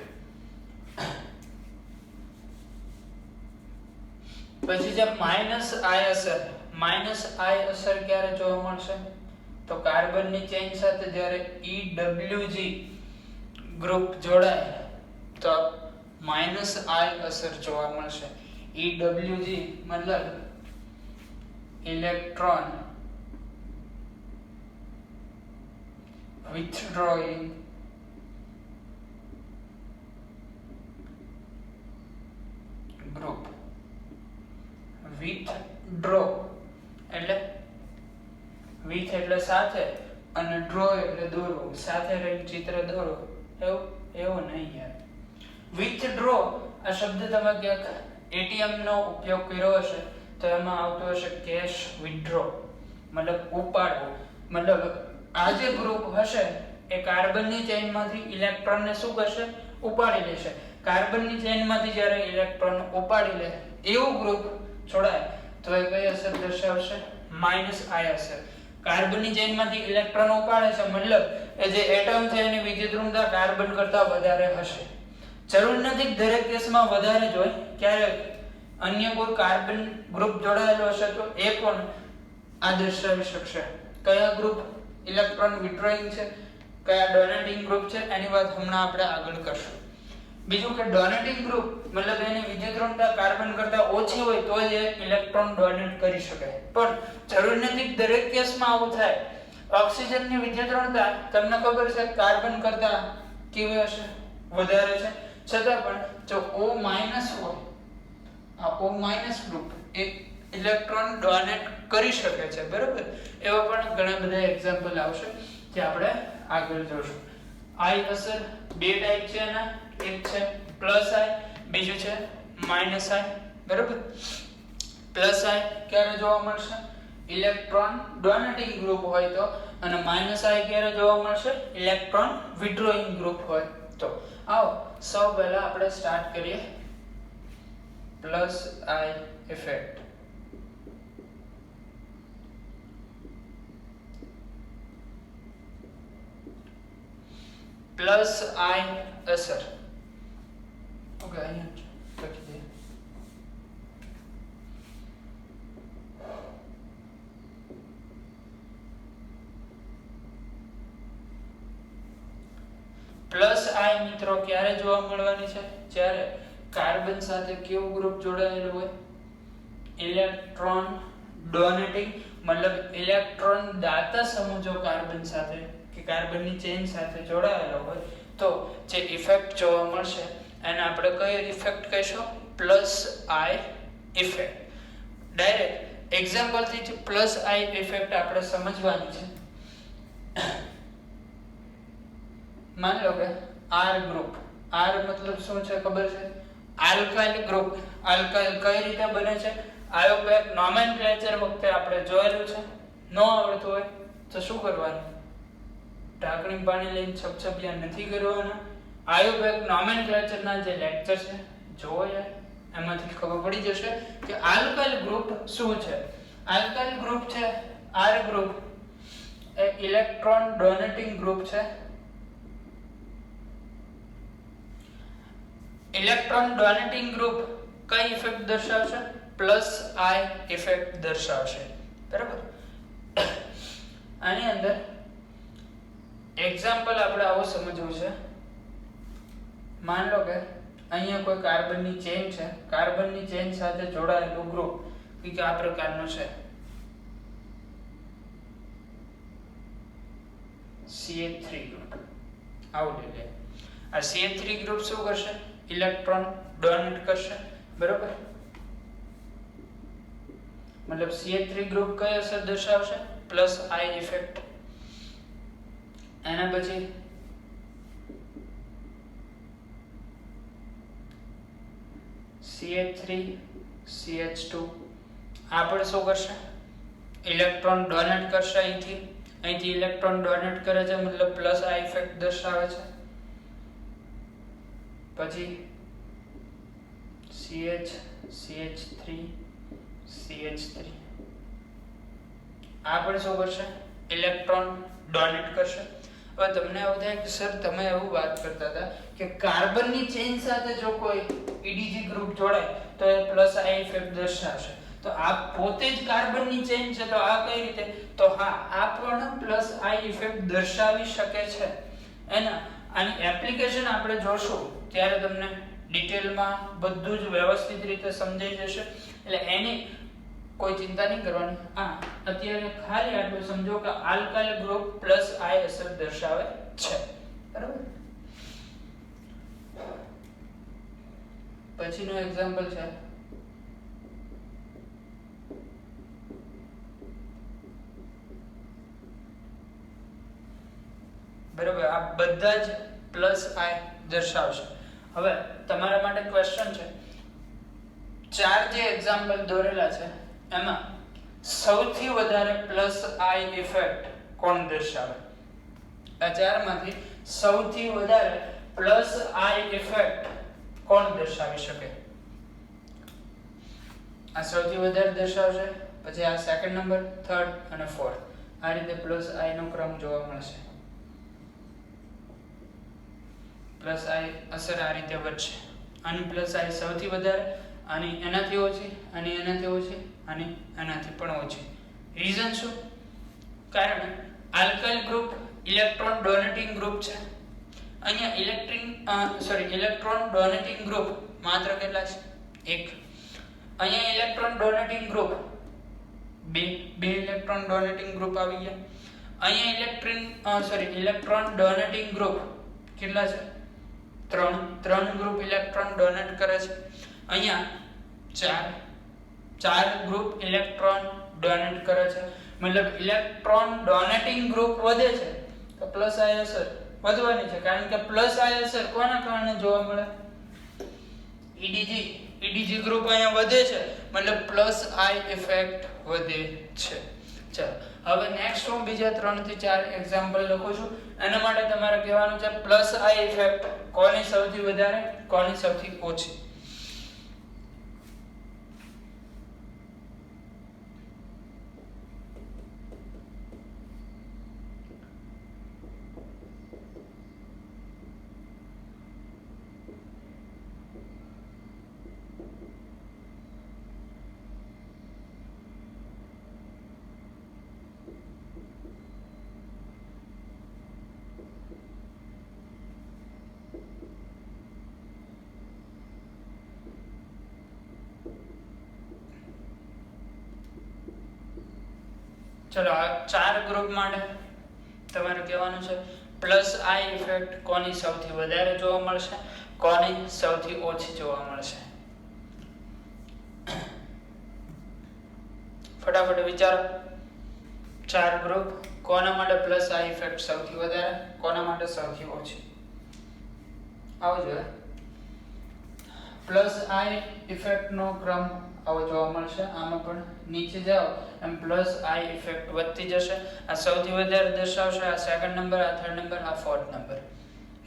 પછી જે માઇનસ આઈ અસર. માઇનસ આઈ અસર ક્યારે જોવા મળશે તો કાર્બનની ચેન સાથે જ્યારે EWG ગ્રુપ જોડાય તો માઇનસ આઈ અસર જોવા મળશે. EWG મતલબ ઇલેક્ટ્રોન withdrawing group. withdraw એટલે with એટલે સાથે અને draw એટલે દોરવું, સાથે રહીને ચિત્ર દોરો, એવું નહીં યાર. withdraw આ શબ્દ તમે ક્યાંક ATM નો ઉપયોગ કર્યો હશે તો એમાં આવતો હશે કેશ વિથડ્રો, મતલબ ઉપાડવું. મતલબ આ જે ગ્રુપ હશે એ કાર્બનની ચેનમાંથી ઇલેક્ટ્રોનને શું કરશે? ઉપાડી લેશે. કાર્બનની ચેનમાંથી જ્યારે ઇલેક્ટ્રોન ઉપાડી લે એવું ગ્રુપ છોડાય તો એ કઈ અસર દર્શાવશે? માઇનસ આઈ અસર. કાર્બનની ચેનમાંથી ઇલેક્ટ્રોન ઉપાડે છે મતલબ એ જે એટમ છે એની વિદ્યુતઋણતા કાર્બન કરતા વધારે હશે. જરૂર નથી દરેક કેસમાં વધારે જ હોય, ક્યારેક અન્ય કોઈ કાર્બન ગ્રુપ જોડાયેલો હશે તો એ પણ આ દર્શાવી શકશે. કયા ગ્રુપ ઇલેક્ટ્રોન વિથડ્રોઈંગ છે, કયા ડોનેટિંગ ગ્રુપ છે, એની વાત હમણાં આપણે આગળ કરશું. બીજું કે ડોનેટિંગ ગ્રુપ મતલબ એની વિદ્યુતઋણતા કાર્બન કરતા ઓછી હોય તો જ ઇલેક્ટ્રોન ડોનેટ કરી શકે. પણ જરૂર નથી દરેક કેસમાં આવું થાય. ઓક્સિજનની વિદ્યુતઋણતા તમને ખબર છે કાર્બન કરતા કેવી હશે, વધારે છે, છતાં પણ જો O- હોય, આ O- ગ્રુપ એ ઇલેક્ટ્રોન ડોનેટ કરી શકે છે, બરાબર. એવા પણ ઘણા બધા એક્ઝામ્પલ આવશે જે આપણે આગળ જોશું. આઈ અસર બે ટાઈપ છે એના, એક છે પ્લસ આઈ, બીજું છે માઈનસ આઈ, બરાબર. પ્લસ આઈ ક્યારે જોવા મળશે? ઇલેક્ટ્રોન ડોનેટિંગ ગ્રુપ હોય તો, અને માઈનસ આઈ ક્યારે જોવા મળશે? ઇલેક્ટ્રોન વિથડ્રોઈંગ ગ્રુપ હોય તો. આવો સૌ પહેલા આપણે સ્ટાર્ટ કરીએ પ્લસ આઈ ઇફેક્ટ. પ્લસ આઈ અસર. ઓકે, અહીંયા લખી દઈએ. પ્લસ આઈ મિત્રો ક્યારે જોવા મળવાની છે? જ્યારે કાર્બન સાથે કેવું ગ્રુપ જોડાયેલું હોય? ઇલેક્ટ્રોન ડોનેટિંગ, મતલબ ઇલેક્ટ્રોન દાતા સમૂહ જો કાર્બન સાથે કે કાર્બનની ચેન સાથે જોડાયેલો હોય તો જે ઇફેક્ટ જોવા મળશે એને આપણે કઈ ઇફેક્ટ કહીશું? પ્લસ આઈ ઇફેક્ટ. ડાયરેક્ટ એક્ઝામ્પલથી જે પ્લસ આઈ ઇફેક્ટ આપણે સમજવાની છે. માની લો કે આર ગ્રુપ. આર મતલબ શું છે ખબર છે? Alkyl group. આલ્કાઇલ કઈ રીતે બને છે? આયોપેક નોમેનક્લેચર વખતે આપણે જોયેલું છે. ન આવડતું હોય તો શું કરવાનું? ઢાંકણી પાણી લઈને છપછપિયા નથી કરવાના. આયોપેક નોમેનક્લેચરના જે લેક્ચર છે જોવો યાર, એમાંથી ખબર પડી જશે કે આલ્કાઇલ ગ્રુપ શું છે. આલ્કાઇલ ગ્રુપ છે આર ગ્રુપ એ ઇલેક્ટ્રોન ડોનેટિંગ ગ્રુપ છે. ઇલેક્ટ્રોન ડોનેટિંગ ગ્રુપ કઈ ઇફેક્ટ દર્શાવશે? પ્લસ આઈ ઇફેક્ટ દર્શાવશે, બરાબર. આની અંદર એક્ઝામ્પલ આપણે આવું સમજવું છે. માન લો કે અહીંયા કોઈ કાર્બનની ચેન છે, કાર્બનની ચેન સાથે જોડાયેલું ગ્રુપ કે આ પ્રકારનું છે, CH3 ગ્રુપ. આવું લઈએ. આ CH3 ગ્રુપ શું કરશે? ઇલેક્ટ્રોન ડોનેટ કરશે, બરોબર. મતલબ CH3 ગ્રુપ કઈ અસર દર્શાવશે? પ્લસ આઈ ઇફેક્ટ. એના પછી CH3 CH2 આ પણ શું કરશે? ઇલેક્ટ્રોન ડોનેટ કરશે. અહીંથી ઇલેક્ટ્રોન ડોનેટ કરે છે, મતલબ પ્લસ આઈ ઇફેક્ટ દર્શાવે છે. પછી CH CH3 CH3 આ પણ શું કરશે? ઇલેક્ટ્રોન ડોનેટ કરશે. હવે તમને એવું થાય કે સર તમે એવું વાત કરતા હતા કે કાર્બનની ચેન સાથે જો કોઈ EDG ગ્રુપ જોડાય તો એ પ્લસ આઈ ઇફેક્ટ દર્શાવશે. તો આ પોતે જ કાર્બનની ચેન છે, તો આ કઈ રીતે? તો હા, આ પણ પ્લસ આઈ ઇફેક્ટ દર્શાવી શકે છે. આની એપ્લિકેશન આપણે જોશું ત્યારે તમને ડિટેલમાં બધું જ વ્યવસ્થિત રીતે સમજાઈ જશે. એટલે એની કોઈ ચિંતા નહીં કરવાની. અત્યારે ખાલી આટલું સમજો કે આલ્કાઇલ ગ્રુપ પ્લસ આઈ અસર દર્શાવે છે, બરાબર. પછીનો એક્ઝામ્પલ છે બરાબર. આ બધા જ પ્લસ આઈ દર્શાવશે. હવે તમારા માટે ક્વેશ્ચન છે, ચાર જે એક્ઝામ્પલ દોરેલા છે એમાં સૌથી વધારે પ્લસ આઈ ઇફેક્ટ કોણ દર્શાવે? આ ચારમાંથી સૌથી વધારે પ્લસ આઈ ઇફેક્ટ કોણ દર્શાવી શકે? આ સૌથી વધારે દર્શાવશે, પછી આ સેકન્ડ નંબર, થર્ડ અને ફોર્થ. આ રીતે પ્લસ આઈ નો ક્રમ જોવા મળશે. પ્લસ આઈ અસર આ રીતે વધશે. આની પ્લસ આઈ સૌથી વધારે, આની એનાથી ઓછી, આની એનાથી ઓછી, આની એનાથી પણ ઓછી. રીઝન શું? કારણ alkyl group electron donating group છે. અહીંયા ઇલેક્ટ્રોન ડોનેટિંગ ગ્રુપ માત્ર કેટલા છે? એક. અહીંયા ઇલેક્ટ્રોન ડોનેટિંગ ગ્રુપ બે ઇલેક્ટ્રોન ડોનેટિંગ ગ્રુપ આવી ગયા. અહીંયા ઇલેક્ટ્રોન ડોનેટિંગ ગ્રુપ કેટલા છે? 3 ગ્રુપ ઇલેક્ટ્રોન ડોનેટ કરે છે. અહીંયા 4 ગ્રુપ ઇલેક્ટ્રોન ડોનેટ કરે છે. મતલબ ઇલેક્ટ્રોન ડોનેટિંગ ગ્રુપ વધે છે તો પ્લસ આઈ અસર વધવાની છે, કારણ કે પ્લસ આઈ અસર કોના કારણે જોવા મળે? ઈડીજી ગ્રુપ અહીંયા વધે છે, મતલબ પ્લસ આઈ ઇફેક્ટ વધે છે. ચાલો હવે નેક્સ્ટ હું બીજા 3 થી 4 એક્ઝામ્પલ લખું છું. એના માટે તમારે કહેવાનું છે પ્લસ આઈ ઇફેક્ટ કોની સૌથી વધારે, કોની સૌથી ઓછી. ચલો આ 4 ગ્રુપ માટે તમારે કહેવાનું છે પ્લસ આઈ ઇફેક્ટ કોની સૌથી વધારે જોવા મળશે, કોની સૌથી ઓછી જોવા મળશે. ફટાફટ વિચારો. 4 ગ્રુપ, કોના માટે પ્લસ આઈ ઇફેક્ટ સૌથી વધારે, કોના માટે સૌથી ઓછી. આવો જોઈએ. પ્લસ આઈ ઇફેક્ટ નો ક્રમ આવો જોવા મળશે. આમાં પણ નીચે જાઓ એમ પ્લસ આઈ ઇફેક્ટ વધતી જશે. આ સૌથી વધારે દર્શાવશે, આ સેકન્ડ નંબર, આ થર્ડ નંબર, આ ફોર્થ નંબર.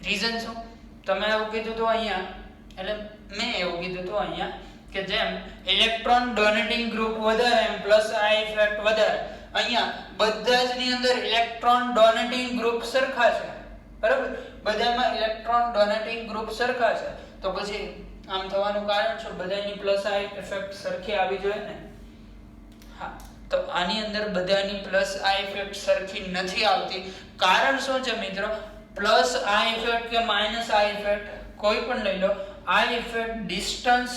રીઝન શું? તમે એવું કીધું તો અહીંયા, એટલે મેં એવું કીધું તો અહીંયા કે જેમ ઇલેક્ટ્રોન ડોનેટિંગ ગ્રુપ વધારે એમ પ્લસ આઈ ઇફેક્ટ વધારે. અહીંયા બધા જ ની અંદર ઇલેક્ટ્રોન ડોનેટિંગ ગ્રુપ સરખા છે, બરાબર? બધામાં ઇલેક્ટ્રોન ડોનેટિંગ ગ્રુપ સરખા છે, તો પછી આમ થવાનું કારણ છે બધાની પ્લસ આઈ ઇફેક્ટ સરખી આવી જોઈએ ને. હા, તો આની અંદર બધાની પ્લસ આઈ ઇફેક્ટ સરખી નથી આવતી. કારણ શું છે મિત્રો? પ્લસ આઈ ઇફેક્ટ કે માઇનસ આઈ ઇફેક્ટ કોઈ પણ લઈ લો, આઈ ઇફેક્ટ ડિસ્ટન્સ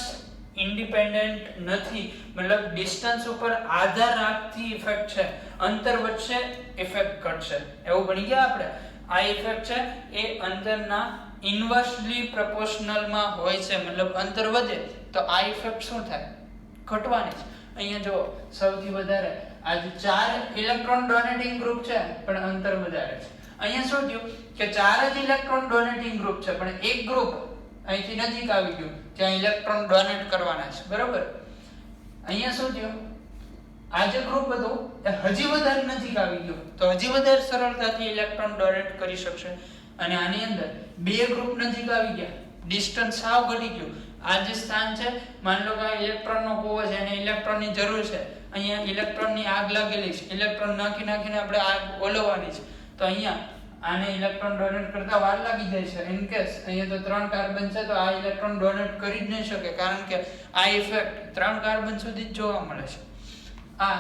ઇન્ડિપેન્ડન્ટ નથી, મતલબ ડિસ્ટન્સ ઉપર આધાર રાખતી ઇફેક્ટ છે. અંતર વધશે ઇફેક્ટ ઘટશે, એવું ભણી ગયા આપણે. આઈ ઇફેક્ટ છે એ અંતરના ઇન્વર્સલી પ્રોપોર્શનલ માં હોય છે, મતલબ અંતર વધે તો આઈ ઇફેક્ટ શું થાય? ઘટવાની છે. અહીંયા જો સૌથી વધારે આ 4 ઇલેક્ટ્રોન ડોનેટિંગ ગ્રુપ છે પણ અંતર વધારે છે. અહીંયા શું થયું કે 4 જ ઇલેક્ટ્રોન ડોનેટિંગ ગ્રુપ છે પણ એક ગ્રુપ અહીંથી નજીક આવી ગયું જ્યાં ઇલેક્ટ્રોન ડોનેટ કરવાના છે, બરોબર? અહીંયા શું થયું? આ જે ગ્રુપ હતું એ હજી વધારે નજીક આવી ગયું તો હજી વધારે સરળતાથી ઇલેક્ટ્રોન ડોનેટ કરી શકશે. અને આની અંદર બે ગ્રુપ નજીક આવી ગયા, ડિસ્ટન્સ સાવ ઘટી ગયું. આ જે સ્થાન છે, માની લો કે ઇલેક્ટ્રોનનો કૂવો છે અને ઇલેક્ટ્રોનની જરૂર છે, અહીંયા ઇલેક્ટ્રોનની આગ લાગેલી છે, ઇલેક્ટ્રોન નાખીને આપણે આગ ઓલવવાની છે, તો અહીંયા આને ઇલેક્ટ્રોન ડોનેટ કરતા વાર લાગી જાય છે. ઇન કેસ અહીંયા તો 3 કાર્બન છે તો આ ઇલેક્ટ્રોન ડોનેટ કરી જ નહીં શકે, કારણ કે આ ઇફેક્ટ 3 કાર્બન સુધી જ જોવા મળે છે. આ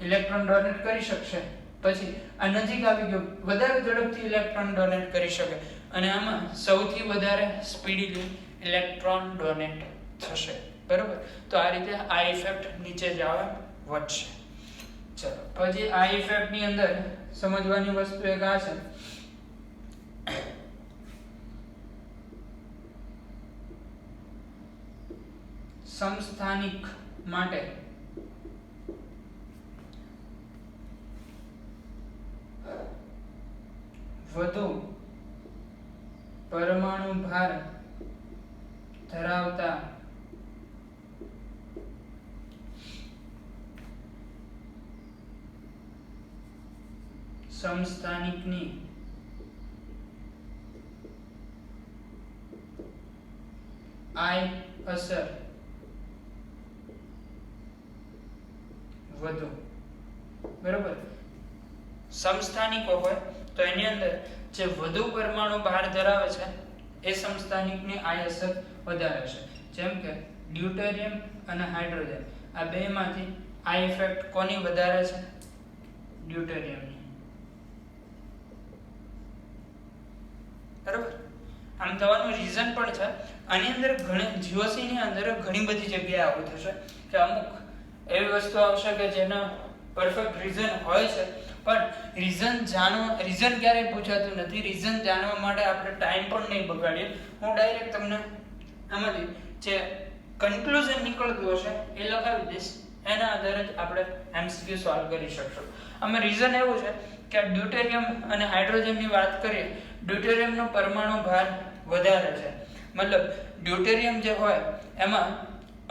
ઇલેક્ટ્રોન ડોનેટ કરી શકશે, પછી આ નજીક આવી ગયો, વધારે ઝડપથી ઇલેક્ટ્રોન ડોનેટ કરી શકે અને આમાં સૌથી વધારે સ્પીડીલી ઇલેક્ટ્રોન ડોનેટ થશે, બરોબર? તો આ રીતે આ ઇફેક્ટ નીચે જવા વધશે. ચલો પછી આ ઇફેક્ટ ની અંદર સમજવાની વસ્તુ એક આ છે, સમસ્થાનિક માટે વધુ પરમાણુ ભાર ધરાવતા સમસ્થાનિકની આઈ અસર વધુ, બરોબર? સમસ્થાનિકો હોય તો એની અંદર જે વધુ પરમાણુ ભાર ધરાવે છે એ સમસ્થાનિકની આઈ અસર વધારે છે. જેમ કે ડ્યુટેરિયમ અને હાઇડ્રોજન, આ બેમાંથી આઈ ઇફેક્ટ કોની વધારે છે? ડ્યુટેરિયમની, બરોબર? આમ થવાનું રીઝન પણ છે. આની અંદર જીઓસી ની અંદર ઘણી બધી જગ્યાએ આવું થશે કે અમુક એવી વસ્તુ આવશે કે જેનો પરફેક્ટ રીઝન હોય છે પણ રીઝન ક્યારેય પૂછાતું નથી. રીઝન જાણવા માટે આપણે ટાઈમ પણ નહીં બગાડીએ. હું ડાયરેક્ટ તમને આમાંથી જે કન્ક્લુઝન નીકળતું હશે એ લખાવી દઈશ, એના આધારે જ આપણે MCQ સોલ્વ કરી શકશું. આમાં રીઝન એવું છે કે ડ્યુટેરિયમ અને હાઇડ્રોજનની વાત કરીએ, ડ્યુટેરિયમનો પરમાણુ ભાર વધારે છે. મતલબ ડ્યુટેરિયમ જે હોય એમાં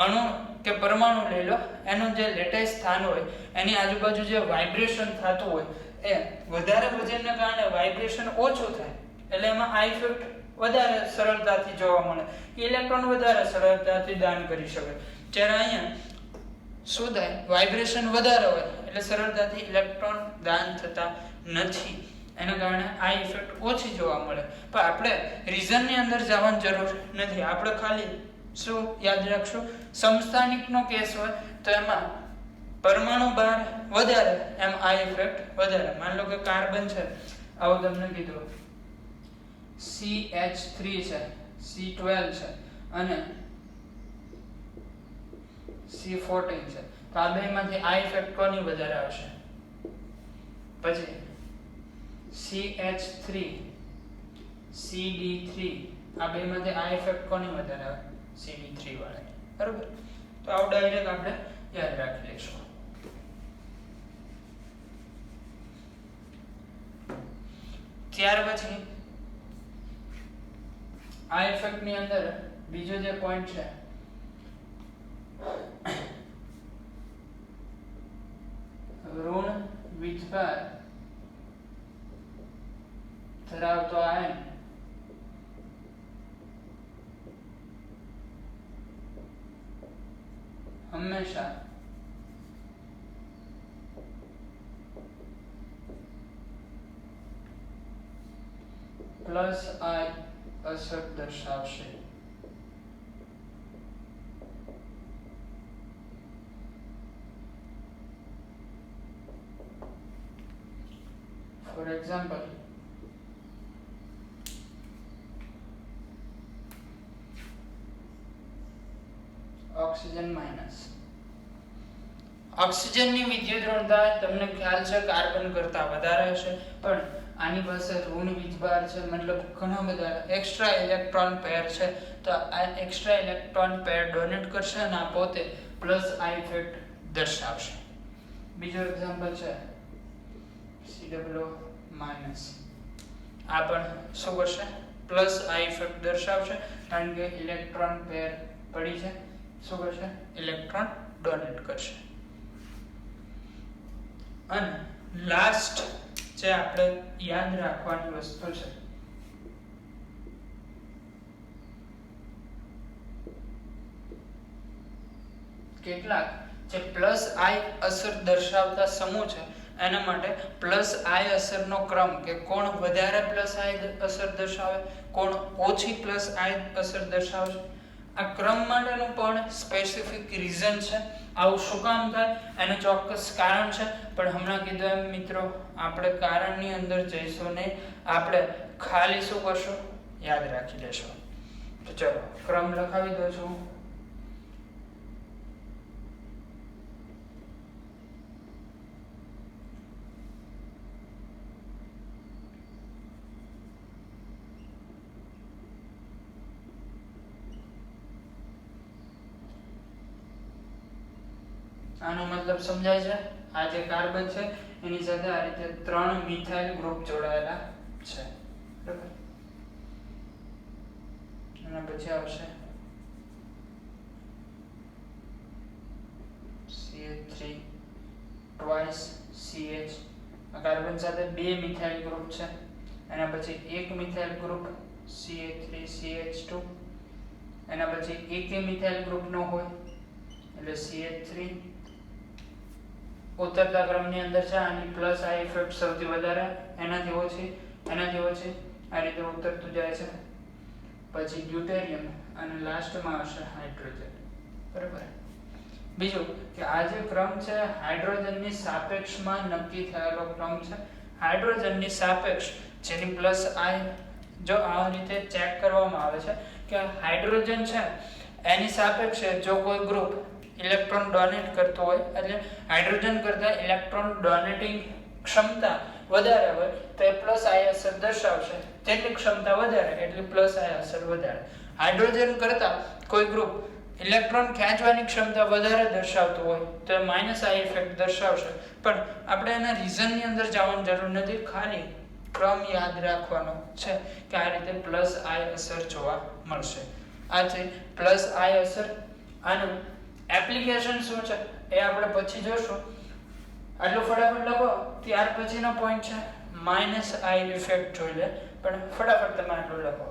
અણુ કે પરમાણુ લઈ લો, એનું જે લેટાઈસ સ્થાન હોય એની આજુબાજુ જે વાઇબ્રેશન થતું હોય એ વધારે વજનને કારણે વાઇબ્રેશન ઓછું થાય, એટલે એમાં આ ઇફેક્ટ વધારે સરળતાથી જોવા મળે. ઇલેક્ટ્રોન વધારે સરળતાથી દાન કરી શકે. જ્યારે અહીંયા શું થાય, વાઇબ્રેશન વધારે હોય એટલે સરળતાથી ઇલેક્ટ્રોન દાન થતા નથી, એના કારણે આ ઇફેક્ટ ઓછી જોવા મળે. પણ આપણે રીઝનની અંદર જવાની જરૂર નથી. આપણે ખાલી શું યાદ રાખશું, સમસ્થાનિકનો કેસ હોય તો એમાં પરમાણુ ભાર વધારે એમ આ ઇફેક્ટ વધારે. માની લો કે કાર્બન છે, આવું તમને કીધું CH3 છે, C12 છે અને C14 છે, તો આ બેમાંથી આ ઇફેક્ટ કોની વધારે આવશે? પછી CH3 CD3, આ બેમાંથી આ ઇફેક્ટ કોની વધારે આવે? CD3 વાળા. બરોબર, તો આવું ડાયરેક્ટ આપણે યાદ રાખી લઈશું. ત્યાર પછી આ ઇફેક્ટ ની અંદર બીજો જે પોઈન્ટ છે, ઋણ વીજભાર ધરાવતો આયન હંમેશા પ્લસ આઈ અસર દર્શાવશે. For example, oxygen minus. ઓક્સિજનની વિદ્યુત ઋણતા તમને ખ્યાલ છે કાર્બન કરતા વધારે હશે, પણ આની પાસે ઋણ વીજભાર છે, મતલબ ઘણા બધા એક્સ્ટ્રા ઇલેક્ટ્રોન પેર છે. તો આ એક્સ્ટ્રા ઇલેક્ટ્રોન પેર ડોનેટ કરશે અને આ પોતે પ્લસ આ ઇફેક્ટ દર્શાવશે. બીજો એક્ઝામ્પલ છે COO માઇનસ. આ પણ શું કરશે? પ્લસ આ ઇફેક્ટ દર્શાવશે, કારણ કે ઇલેક્ટ્રોન પેર પડી છે. શું કરશે? ઇલેક્ટ્રોન ડોનેટ કરશે. અને લાસ્ટ જે આપણે યાદ રાખવાની વસ્તુ છે, કેટલાક જે પ્લસ આઈ અસર દર્શાવતા સમૂહ છે એના માટે પ્લસ આઈ અસરનો ક્રમ, કે કોણ વધારે પ્લસ આઈ અસર દર્શાવે, કોણ ઓછી પ્લસ આઈ અસર દર્શાવે, આ ક્રમ માટેનું પણ સ્પેસિફિક રીઝન છે. આવું શું કામ થાય એનું ચોક્કસ કારણ છે, પણ હમણાં કીધું એમ મિત્રો આપણે કારણની અંદર જઈશું નહીં, આપણે ખાલી શું કરશું? યાદ રાખી લેશું. તો ચલો ક્રમ લખાવી દઉં છું. આનો મતલબ સમજાય છે? આ જે કાર્બન છે એની સાથે આ રીતે 3 મિથાઇલ ગ્રુપ જોડાયેલા છે, બરાબર. અને પછી આવશે CH3 twice CH. આ કાર્બન સાથે 2 મિથાઇલ ગ્રુપ છે, એના પછી એક મિથાઇલ ગ્રુપ CH3CH2, એના પછી એક મિથાઇલ ગ્રુપ નો હોય એટલે CH3. ઉતરતા ક્રમની અંદર છે, આની પ્લસ આ ઇફેક્ટ સૌથી વધારે, એનાથી ઓછી, આ રીતે ઉતરતું જાય છે. પછી ડ્યુટેરિયમ અને લાસ્ટમાં આવશે હાઇડ્રોજન, બરાબર. બીજું કે આ જે ક્રમ છે હાઇડ્રોજનની સાપેક્ષમાં નક્કી થયેલો ક્રમ છે. હાઇડ્રોજનની સાપેક્ષ જેની પ્લસ આઈ, જો આ રીતે ચેક કરવામાં આવે છે કે હાઇડ્રોજન છે એની સાપેક્ષે જો કોઈ ગ્રુપ ઇલેક્ટ્રોન ડોનેટ કરતો હોય, એટલે હાઇડ્રોજન કરતા ઇલેક્ટ્રોન ડોનેટિંગ ક્ષમતા વધારે હોય તો એ પ્લસ આઈ અસર દર્શાવશે, તેટલી ક્ષમતા વધારે એટલે પ્લસ આઈ અસર વધારે. હાઇડ્રોજન કરતા કોઈ ગ્રુપ ઇલેક્ટ્રોન ખેંચવાની ક્ષમતા વધારે દર્શાવતું હોય તો માઇનસ આઈ ઇફેક્ટ દર્શાવશે. પણ આપણે એના રીઝનની અંદર જવાની જરૂર નથી, ખાલી ક્રમ યાદ રાખવાનો છે કે આ રીતે પ્લસ આઈ અસર જોવા મળશે. આ છે પ્લસ આઈ અસર. આનું એપ્લિકેશન શું છે એ આપણે પછી જોશું. આટલું ફટાફટ લખો. ત્યાર પછીનો પોઈન્ટ છે માઇનસ આઈ ઇફેક્ટ જોઈ લે, પણ ફટાફટ તમે આટલું લખો.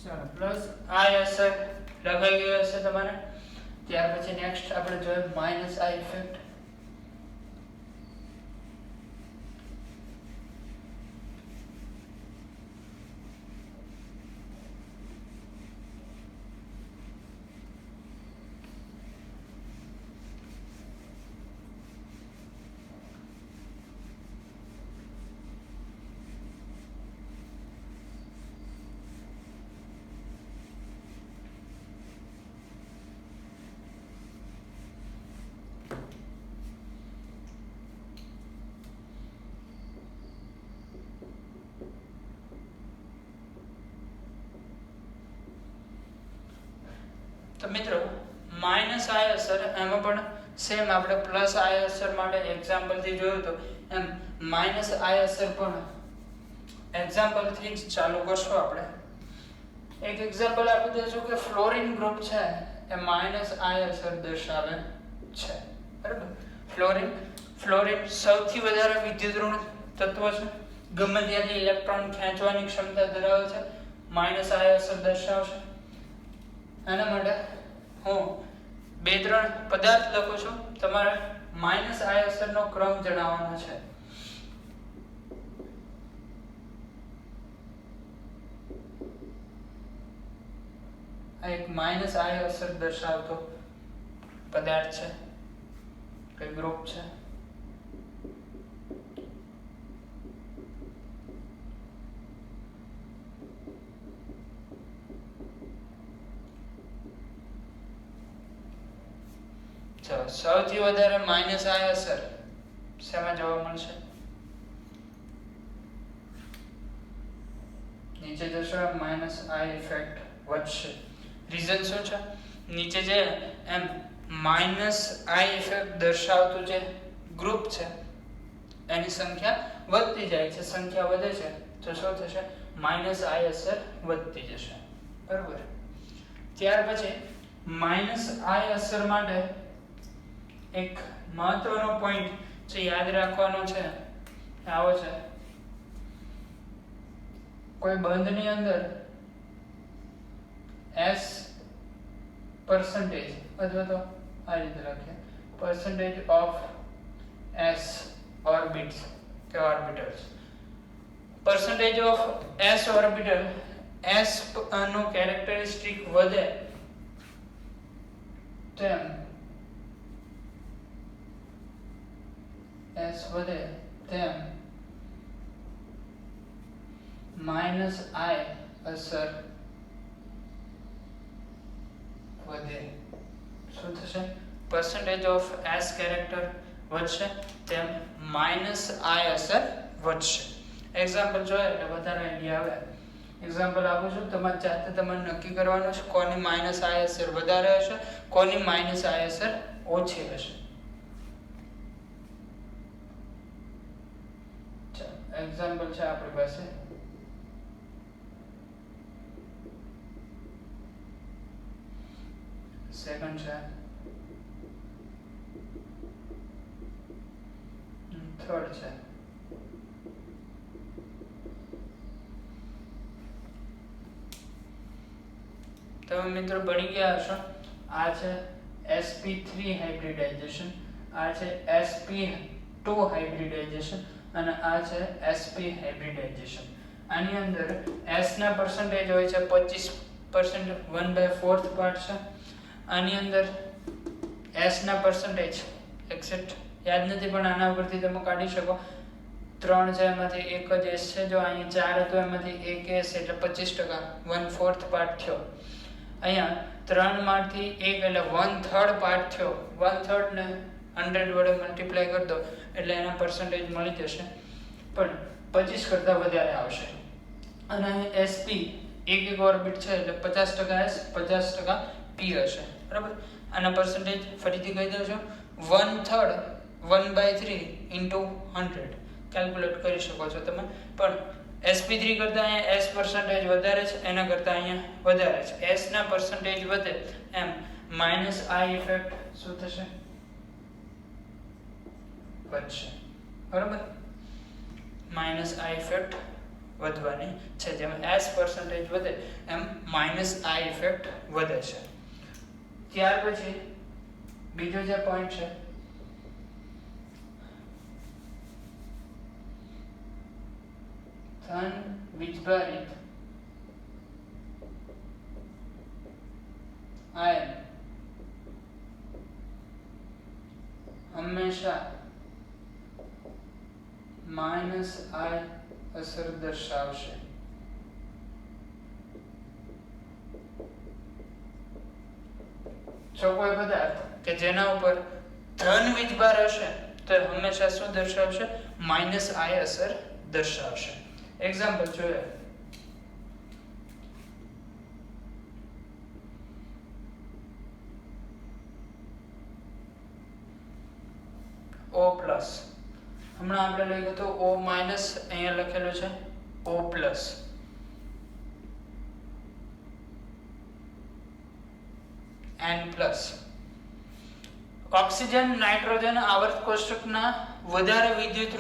ચાલો પ્લસ આઈ અસર લખાઈ ગયું હશે તમારે. ત્યાર પછી નેક્સ્ટ આપણે જોઈએ માઇનસ આઈ ઇફેક્ટ. તો મિત્રો માઇનસ આઈ અસર એમાં પણ સેમ આપણે પ્લસ આઈ અસર માટે એક્ઝામ્પલ થી જોયું તો એમ માઇનસ આઈ અસર પણ એક્ઝામ્પલ થી જ ચાલુ કરશું. આપણે એક એક્ઝામ્પલ આપી દઈશું કે ફ્લોરિન ગ્રુપ છે એ માઇનસ આઈ અસર દર્શાવે છે. બરાબર. ફ્લોરિન સૌથી વધારે વિદ્યુત ઋણ તત્વ છે, ગમે ત્યાંથી ઇલેક્ટ્રોન ખેંચવાની ક્ષમતા ધરાવે છે, માઇનસ આઈ અસર દર્શાવશે. એના માટે હું 2-3 પદાર્થ લખું છું, તમારે માઇનસ આઈ અસરનો ક્રમ જણાવવાનો છે. આ એક માઇનસ આઈ અસર દર્શાવતો પદાર્થ છે કે ગ્રુપ છે. સૌથી વધારે માઇનસ આઈ અસર શેમાં જોવા મળશે? નીચે જશો માઇનસ આઈ ઇફેક્ટ વધશે. રીઝન શું છે? નીચે જે એમ માઇનસ આઈ ઇફેક્ટ દર્શાવતું જે ગ્રુપ છે એની સંખ્યા વધતી જાય છે. સંખ્યા વધે છે તો શું થશે? માઇનસ આઈ અસર વધતી જશે. બરોબર. ત્યાર પછી માઇનસ આઈ અસર માટે એક મહત્વનો પોઈન્ટ જે યાદ રાખવાનો છે આવો છે. કોઈ બંધની અંદર s percentage અથવા તો આ રીતે લખીએ percentage of s orbits કે orbitals. percentage of s orbital, s નો કેરેક્ટરિસ્ટિક વધે તેમ s વધે તેમ માઇનસ આઈ અસર વધે. શું થશે? percentage of s કેરેક્ટર વધશે તેમ માઇનસ આઈ અસર વધશે. એક્ઝામ્પલ જોઈએ એટલે વધારે આઈડિયા આવે. એક્ઝામ્પલ આપું છું, તમારે જાતે તમારે નક્કી કરવાનું છે કોની માઇનસ આઈ અસર વધારે હશે, કોની માઇનસ આઈ અસર ઓછી હશે. એક્ઝામ્પલ છે આપણી પાસે સેકન્ડ છે, થર્ડ છે. તમે મિત્રો ભણી ગયા હશો. આ છે sp3 હાઇબ્રિડાઇઝેશન, આ છે sp2 હાઇબ્રિડાઇઝેશન અને આ છે sp હાઇબ્રિડાઇઝેશન. આની અંદર s ના પરસેન્ટેજ હોય છે 25%, 1/4 પાર્ટ છે. આની અંદર S ના પરસેન્ટેજ એક્ઝેક્ટ યાદ નથી પણ આના ઉપરથી તમે કાઢી શકો 3 છે એમાંથી એક જ S છે જો અહીં 4 હતો એમાંથી એક S એટલે 25% 1/4 પાર્ટ થયો અહીંયા 3 માંથી 1 એટલે 1/3 પાર્ટ થયો 1/3 ને 100 વડે મલ્ટીપ્લાય કરી દો એટલે એના પરસેન્ટેજ મળી જશે પણ 25 કરતા વધારે આવશે અને SP એક ઓર્બિટ છે એટલે 50% S 50% P હશે બરાબર આના પરસેન્ટેજ ફરીથી કહી દઉં છું 1/3 1/3 into 100 કેલ્ક્યુલેટ કરી શકો છો તમે પણ sp3 કરતા અહીંયા s પરસેન્ટેજ વધારે છે એના કરતા અહીંયા વધારે છે s ના પરસેન્ટેજ વધે એમ માઈનસ i ઇફેક્ટ શું થશે વધશે બરાબર માઈનસ i ઇફેક્ટ વધવાની છે જેમ s પરસેન્ટેજ વધે એમ માઈનસ i ઇફેક્ટ વધે છે ત્યાર પછી બીજો જે પોઈન્ટ છે ધન વીજભારિત આયન હંમેશા માઈનસ i અસર દર્શાવશે જો કોઈ પદાર્થ કે જેના ઉપર ધન વીજભાર હશે તો હંમેશા શું દર્શાવશે માઈનસ i અસર દર્શાવશે એક્ઝામ્પલ જોઈએ O પ્લસ હમણાં આપણે લખ્યું હતું O માઈનસ અહીંયા લખેલું છે O plus N plus oxygen nitrogen આવર્ત કોષ્ટકના વધારે વિદ્યુત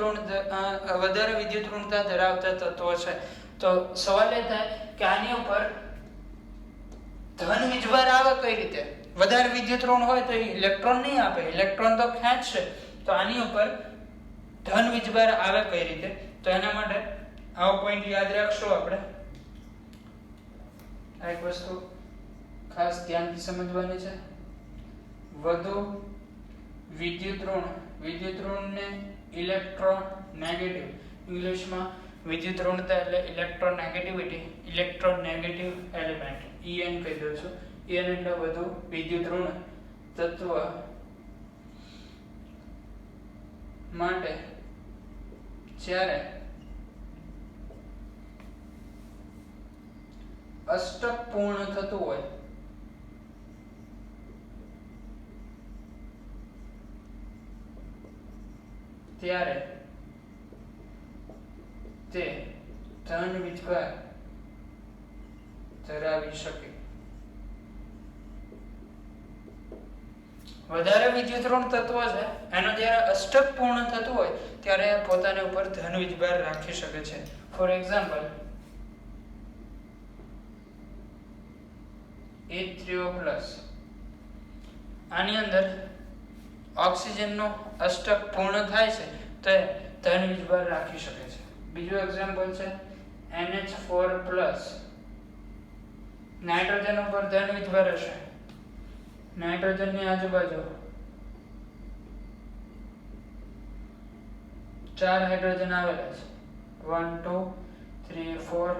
ઋણતા ધરાવતા તત્વો છે તો સવાલ એ થાય કે આની ઉપર ધન વીજભાર આવે કઈ રીતે વધારે વિદ્યુત ઋણ હોય તો ઇલેક્ટ્રોન નહીં આપે ઇલેક્ટ્રોન તો ખેંચશે તો આની ઉપર ધન વીજભાર આવે કઈ રીતે તો એના માટે આવો પોઈન્ટ યાદ રાખશો આપણે આ એક વસ્તુ ખાસ ધ્યાનથી સમજવાની છે વધુ વિદ્યુત ઋણને ઇલેક્ટ્રોનેગેટિવ ઇંગ્લિશમાં વિદ્યુત ઋણતા એટલે ઇલેક્ટ્રોનેગેટિવ એલિમેન્ટ EN કહી દઉં છું EN એટલે વધુ વિદ્યુત ઋણ તત્વ માટે જ્યારે અષ્ટક પૂર્ણ થતું હોય ત્યારે તે ધન વીજભાર ધરાવી શકે વધારે વિદ્યુત ઋણ તત્વ છે એનો જ્યારે અષ્ટક પૂર્ણ થતું હોય ત્યારે પોતાની ઉપર ધન વીજભાર રાખી શકે છે ફોર એક્ઝામ્પલ H3O+ આની અંદર ઓક્સિજનનો અષ્ટક પૂર્ણ થાય છે તો ધન વીજભાર રાખી શકે છે બીજું એક્ઝામ્પલ છે NH4+ નાઇટ્રોજન ઉપર ધન વીજભાર હશે નાઇટ્રોજનની આજુબાજુ 4 હાઇડ્રોજન આવેલા છે 1 2 3 4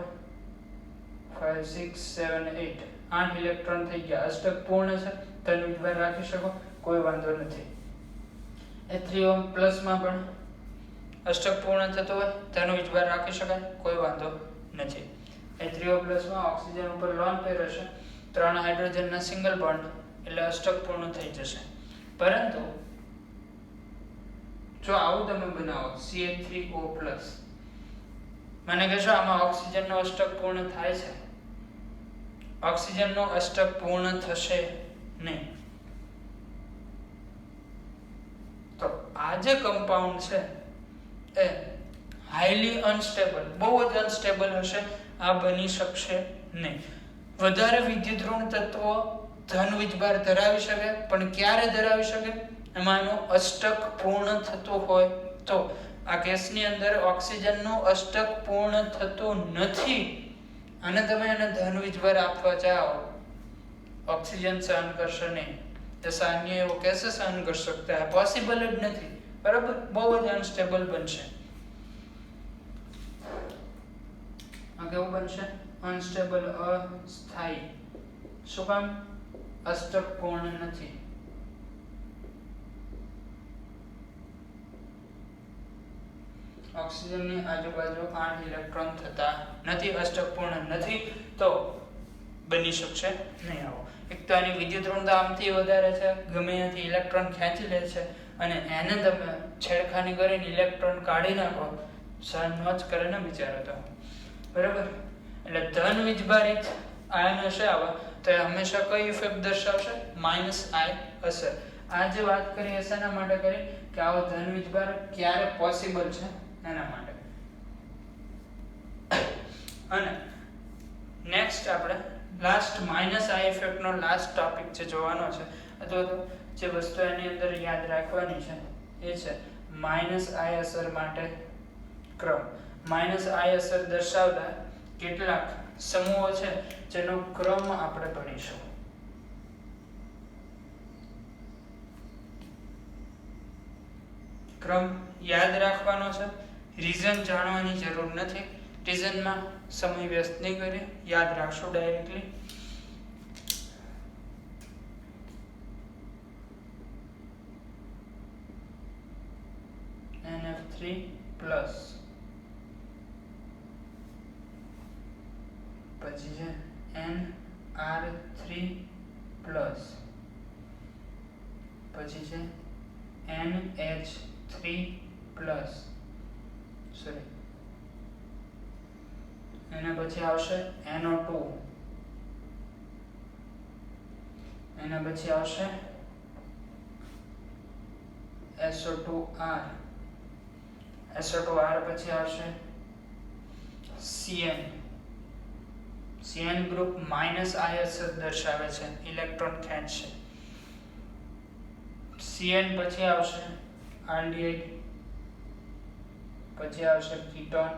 5 6 7 8 8 ઇલેક્ટ્રોન થઈ ગયા અષ્ટક પૂર્ણ છે ધન વીજભાર રાખી શકો કોઈ વાંધો નથી H3O+ માં પણ અષ્ટક પૂર્ણ થતો હોય ધન વીજભાર રાખી શકાય કોઈ વાંધો નથી H3O+ માં ઓક્સિજન ઉપર લોન પેર હશે 3 હાઇડ્રોજનના સિંગલ બોન્ડ એટલે અષ્ટક પૂર્ણ થઈ જશે પરંતુ જો આવું તમે બનાવો CH3O+ મને કહેશો આમાં ઓક્સિજનનો અષ્ટક પૂર્ણ થાય છે ઓક્સિજનનો અષ્ટક પૂર્ણ થશે નહીં તો આ જે કમ્પાઉન્ડ છે એ હાઈલી અનસ્ટેબલ બહુ જ અનસ્ટેબલ હશે આ બની શકશે નહીં વધારે વિદ્યુત ઋણ તત્વો ધન વીજભાર ધરાવી શકે પણ ક્યારે ધરાવી શકે એમાં એનો અષ્ટક પૂર્ણ થતો હોય તો આ કેસની અંદર ઓક્સિજનનો અષ્ટક પૂર્ણ થતું નથી અને તમે એને ધન વીજભાર આપવા જાઓ ઓક્સિજન સહન કરશે નહીં ऐसा अन्य वो कैसे सहन कर सकता है, पॉसिबल જ નથી, બરાબર, બહુ જ અનસ્ટેબલ બનશે. આ કેવું બનશે? અનસ્ટેબલ, અસ્થાયી. શું કામ? અષ્ટકપૂર્ણ નથી. ઓક્સિજનની આજુબાજુ 8 ઇલેક્ટ્રોન થતા નથી, અષ્ટકપૂર્ણ નથી, તો બની શકશે નહીં આવો. એક તો આની વિદ્યુત ઋણતા આમથી વધારે છે, ગમે ત્યાંથી ઇલેક્ટ્રોન ખેંચી લે છે, અને એને તમે છેડખાની કરીને ઇલેક્ટ્રોન કાઢી નાખો, સહન ન જ કરે ને બિચારો તો, બરાબર. એટલે ધન વીજભારિત આયન હશે આવા તો એ હંમેશા કઈ ઇફેક્ટ દર્શાવશે? માઇનસ આઈ અસર. આ જે વાત કરી હશે એના માટે કરી કે આવો ધન વીજભાર ક્યારે પોસિબલ છે એના માટે. અને નેક્સ્ટ આપણે લાસ્ટ માઇનસ આઈ ઇફેક્ટ નો લાસ્ટ ટોપિક જે જોવાનો છે, અથવા તો જે વસ્તુ એની અંદર યાદ રાખવાની છે એ છે માઇનસ આઈ અસર માટે ક્રમ. માઇનસ આઈ અસર દર્શાવતા કેટલાક સમૂહો છે જેનો ક્રમ આપણે ભણીશું. ક્રમ યાદ રાખવાનો છે, રીઝન જાણવાની જરૂર નથી, રીઝનમાં સમય વ્યસ્ત નહીં કરીએ, યાદ રાખશો ડાયરેક્ટલી. NF3 પ્લસ, પછી છે NR3 પ્લસ, પછી છે NH3 પ્લસ, સોરી, એના પછી આવશે NO2, એના પછી આવશે SO2R, SO2R પછી આવશે CN. CN ગ્રુપ માઇનસ આઈ અસર દર્શાવે છે, ઇલેક્ટ્રોન ખેંચશે. CN પછી આવશે આલ્ડિહાઇડ, પછી આવશે કીટોન,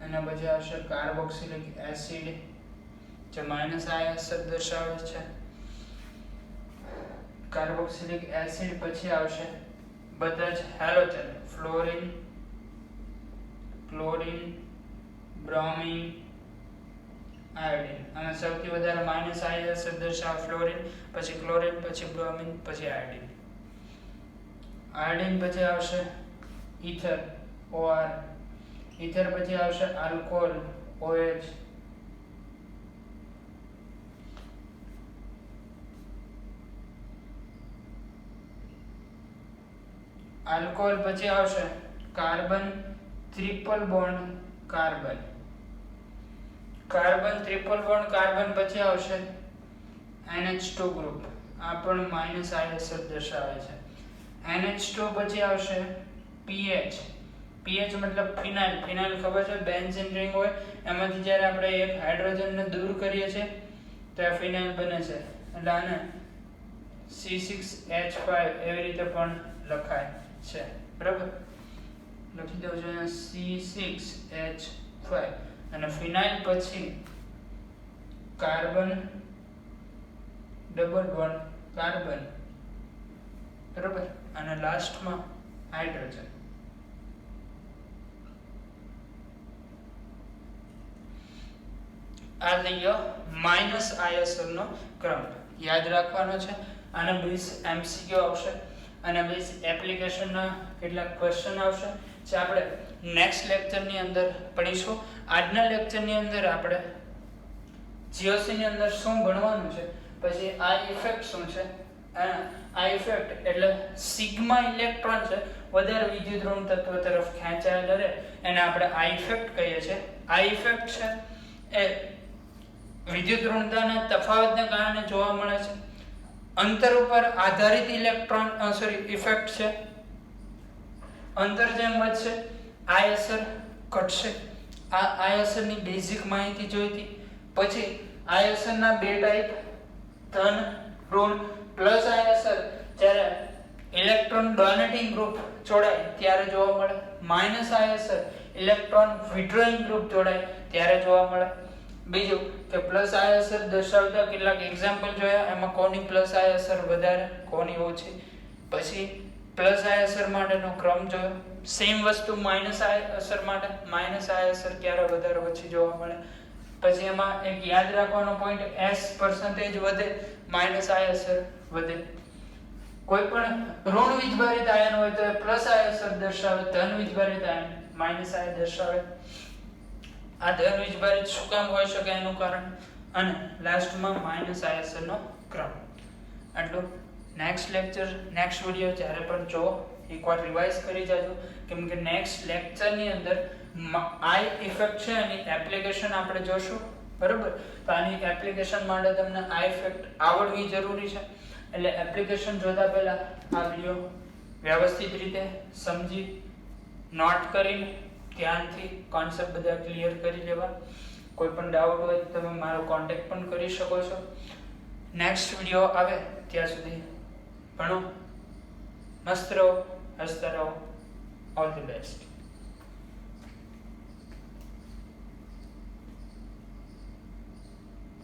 એના પછી આવશે કાર્બોક્સિલિક એસિડ જે માઇનસ આઈ અસર દર્શાવે છે. કાર્બોક્સિલિક એસિડ પછી આવશે બધા જ halogen, fluorine, chlorine, bromine, iodine. અને સૌથી વધારે માઇનસ આઈ અસર દર્શાવે ફ્લોરિન, પછી ક્લોરિન, પછી બ્રોમિન, પછી આયોડિન. આયોડિન પછી આવશે ઈથર, OR. ઈથર પછી આવશે આલ્કોહોલ, OH. આલ્કોહોલ પછી આવશે carbon triple bond carbon. Carbon triple bond carbon પછી આવશે NH2 ગ્રુપ. આ પણ માઇનસ આઈ અસર દર્શાવે છે. NH2 પછી આવશે PH. PH મતલબ ફિનાઇલ. ફિનાઇલ ખબર છે, બેન્ઝીન રિંગ હોય એમાંથી જ્યારે આપણે એક હાઇડ્રોજનને દૂર કરીએ છીએ તો આ ફિનાઇલ બને છે. એટલે આને C6H5 એવી રીતે પણ લખાય છે, બરાબર. લખી દઉં છું C6H5. અને ફિનાઇલ પછી કાર્બન ડબલ બોન્ડ કાર્બન, બરાબર. અને લાસ્ટમાં હાઇડ્રોજન. આ થઈ ગયો માઇનસ આઈ અસરનો ક્રમ. યાદ રાખવાનો છે. આને 20 MCQ આવશે અને 20 એપ્લિકેશનના કેટલાક ક્વેશ્ચન આવશે જે આપણે નેક્સ્ટ લેક્ચરની અંદર ભણીશું. આજના લેક્ચરની અંદર આપણે જીઓસી ની અંદર શું ભણવાનું છે, પછી આ ઇફેક્ટ શું છે. આ ઇફેક્ટ એટલે સિગ્મા ઇલેક્ટ્રોન છે વધારે વિદ્યુત ઋણ તત્વ તરફ ખેંચાયેલા રહે એને આપણે આ ઇફેક્ટ કહીએ છીએ. આ ઇફેક્ટ છે એ વિદ્યુત ઋણતાના તફાવતને કારણે જોવા મળે છે. અંતર ઉપર આધારિત ઇલેક્ટ્રોન ઇફેક્ટ છે. અંતર જેમ વધશે આ અસર ઘટશે. આ અસરની બેઝિક માહિતી જોઈતી. પછી આ અસરના બે ટાઈપ, ધન ઋણ પ્લસ આ અસર જ્યારે ઇલેક્ટ્રોન ડોનેટિંગ ગ્રુપ જોડાય ત્યારે જોવા મળે. માઇનસ આ અસર ઇલેક્ટ્રોન વિથડ્રોઈંગ ગ્રુપ જોડાય ત્યારે જોવા મળે. બીજું કે પ્લસ આય અસર દર્શાવતા કેટલાક એક્ઝામ્પલ જોયા, એમાં કોની પ્લસ આય અસર વધારે કોની ઓછી. પછી પ્લસ આય અસર માટેનો ક્રમ જોયો. સેમ વસ્તુ માઇનસ આય અસર માટે, માઇનસ આય અસર ક્યારે વધારે ઓછી જોવા મળે. પછી એમાં એક યાદ રાખવાનો પોઈન્ટ, s% વધે માઇનસ આય અસર વધે. કોઈ પણ ઋણ વીજભારિત આયન હોય તો એ પ્લસ આય અસર દર્શાવે, ધન વીજભારિત આયન માઇનસ આય દર્શાવે. આ ધન વીજભારિત શું કામ હોઈ શકે એનું કારણ, અને લાસ્ટમાં માઇનસ આય અસરનો ક્રમ. આટલું. નેક્સ્ટ લેક્ચર, નેક્સ્ટ વિડિયો જ્યારે પણ જો એકવાર રિવાઇઝ કરી જાજો, કેમ કે નેક્સ્ટ લેક્ચરની અંદર આઈ ઇફેક્ટ છે એની એપ્લિકેશન આપણે જોશું, બરોબર. તો આની એપ્લિકેશન માટે તમને આઈ ઇફેક્ટ આવડવી જરૂરી છે. એટલે એપ્લિકેશન જોતા પહેલા આ વિડિયો વ્યવસ્થિત રીતે સમજી, નોટ કરીને ધ્યાનથી કોન્સેપ્ટ બધા ક્લિયર કરી લેવા. કોઈ પણ ડાઉટ હોય તો તમે મારો કોન્ટેક્ટ પણ કરી શકો છો. નેક્સ્ટ વિડિયો આવે ત્યાં સુધી ભણો, મસ્ત રહો, હસતા રહો. All the best.